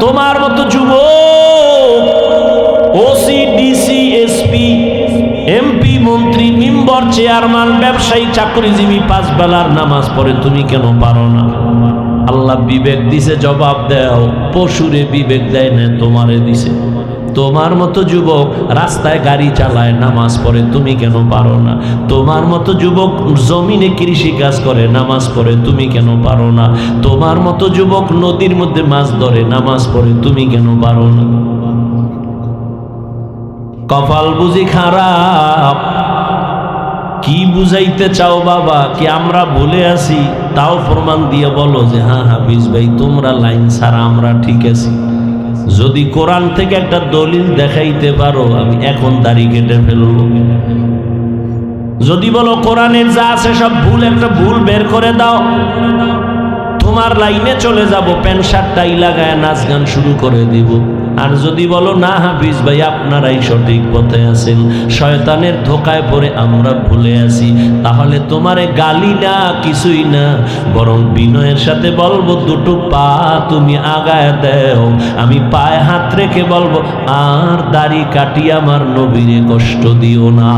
তোমার মতো যুবক ওসি, ডিসি, এসপি, এমপি, মন্ত্রী, মেম্বার, চেয়ারম্যান, ব্যবসায়ী, চাকরিজীবী 5 বেলার নামাজ পড়ে, তুমি কেন পারো না? আল্লাহ বিবেক দিছে, জবাব দাও। পশুরে বিবেক দেয় না, তোমারে দিছে। তোমার মতো যুবক রাস্তায় গাড়ি চালায়, নামাজ পড়ে, তুমি কেন পারো না? তোমার মতো যুবক জমিনে কৃষি কাজ করে, নামাজ পড়ে, তুমি কেন পারো না? তোমার মতো যুবক নদীর মধ্যে মাছ ধরে, নামাজ পড়ে, তুমি কেন পারো না? কপাল বুঝি খারাপ? কি বুঝাইতে চাও বাবা? কি আমরা ভুলে আছি? তাও প্রমাণ দিয়ে বলো যে হ্যাঁ হাফিজ ভাই, তোমরা লাইন ছাড়া আমরা ঠিক আছি। যদি কোরআন থেকে একটা দলিল দেখাইতে পারো, আমি এখন দাড়ি কেটে ফেলবো। যদি বলো কোরআনের যা আছে সব ভুল, একটা ভুল বের করে দাও, তোমার লাইনে চলে যাব, প্যান্ট শার্ট টাই লাগায় নাচ গান শুরু করে দিব। আর যদি বলো না হাফিজ ভাই আপনারাই সঠিক পথে আছেন, শয়তানের ধোকায় পড়ে আমরা ভুলে আছি, তাহলে তোমারে গালি না, কিছুই না, বরং বিনয়ের সাথে বলবো দুটো পা তুমি আগায় দাও। আমি পায়ে হাত রেখে বলবো আর দাড়ি কাটিয়ে আমার নবীরে কষ্ট দিও না।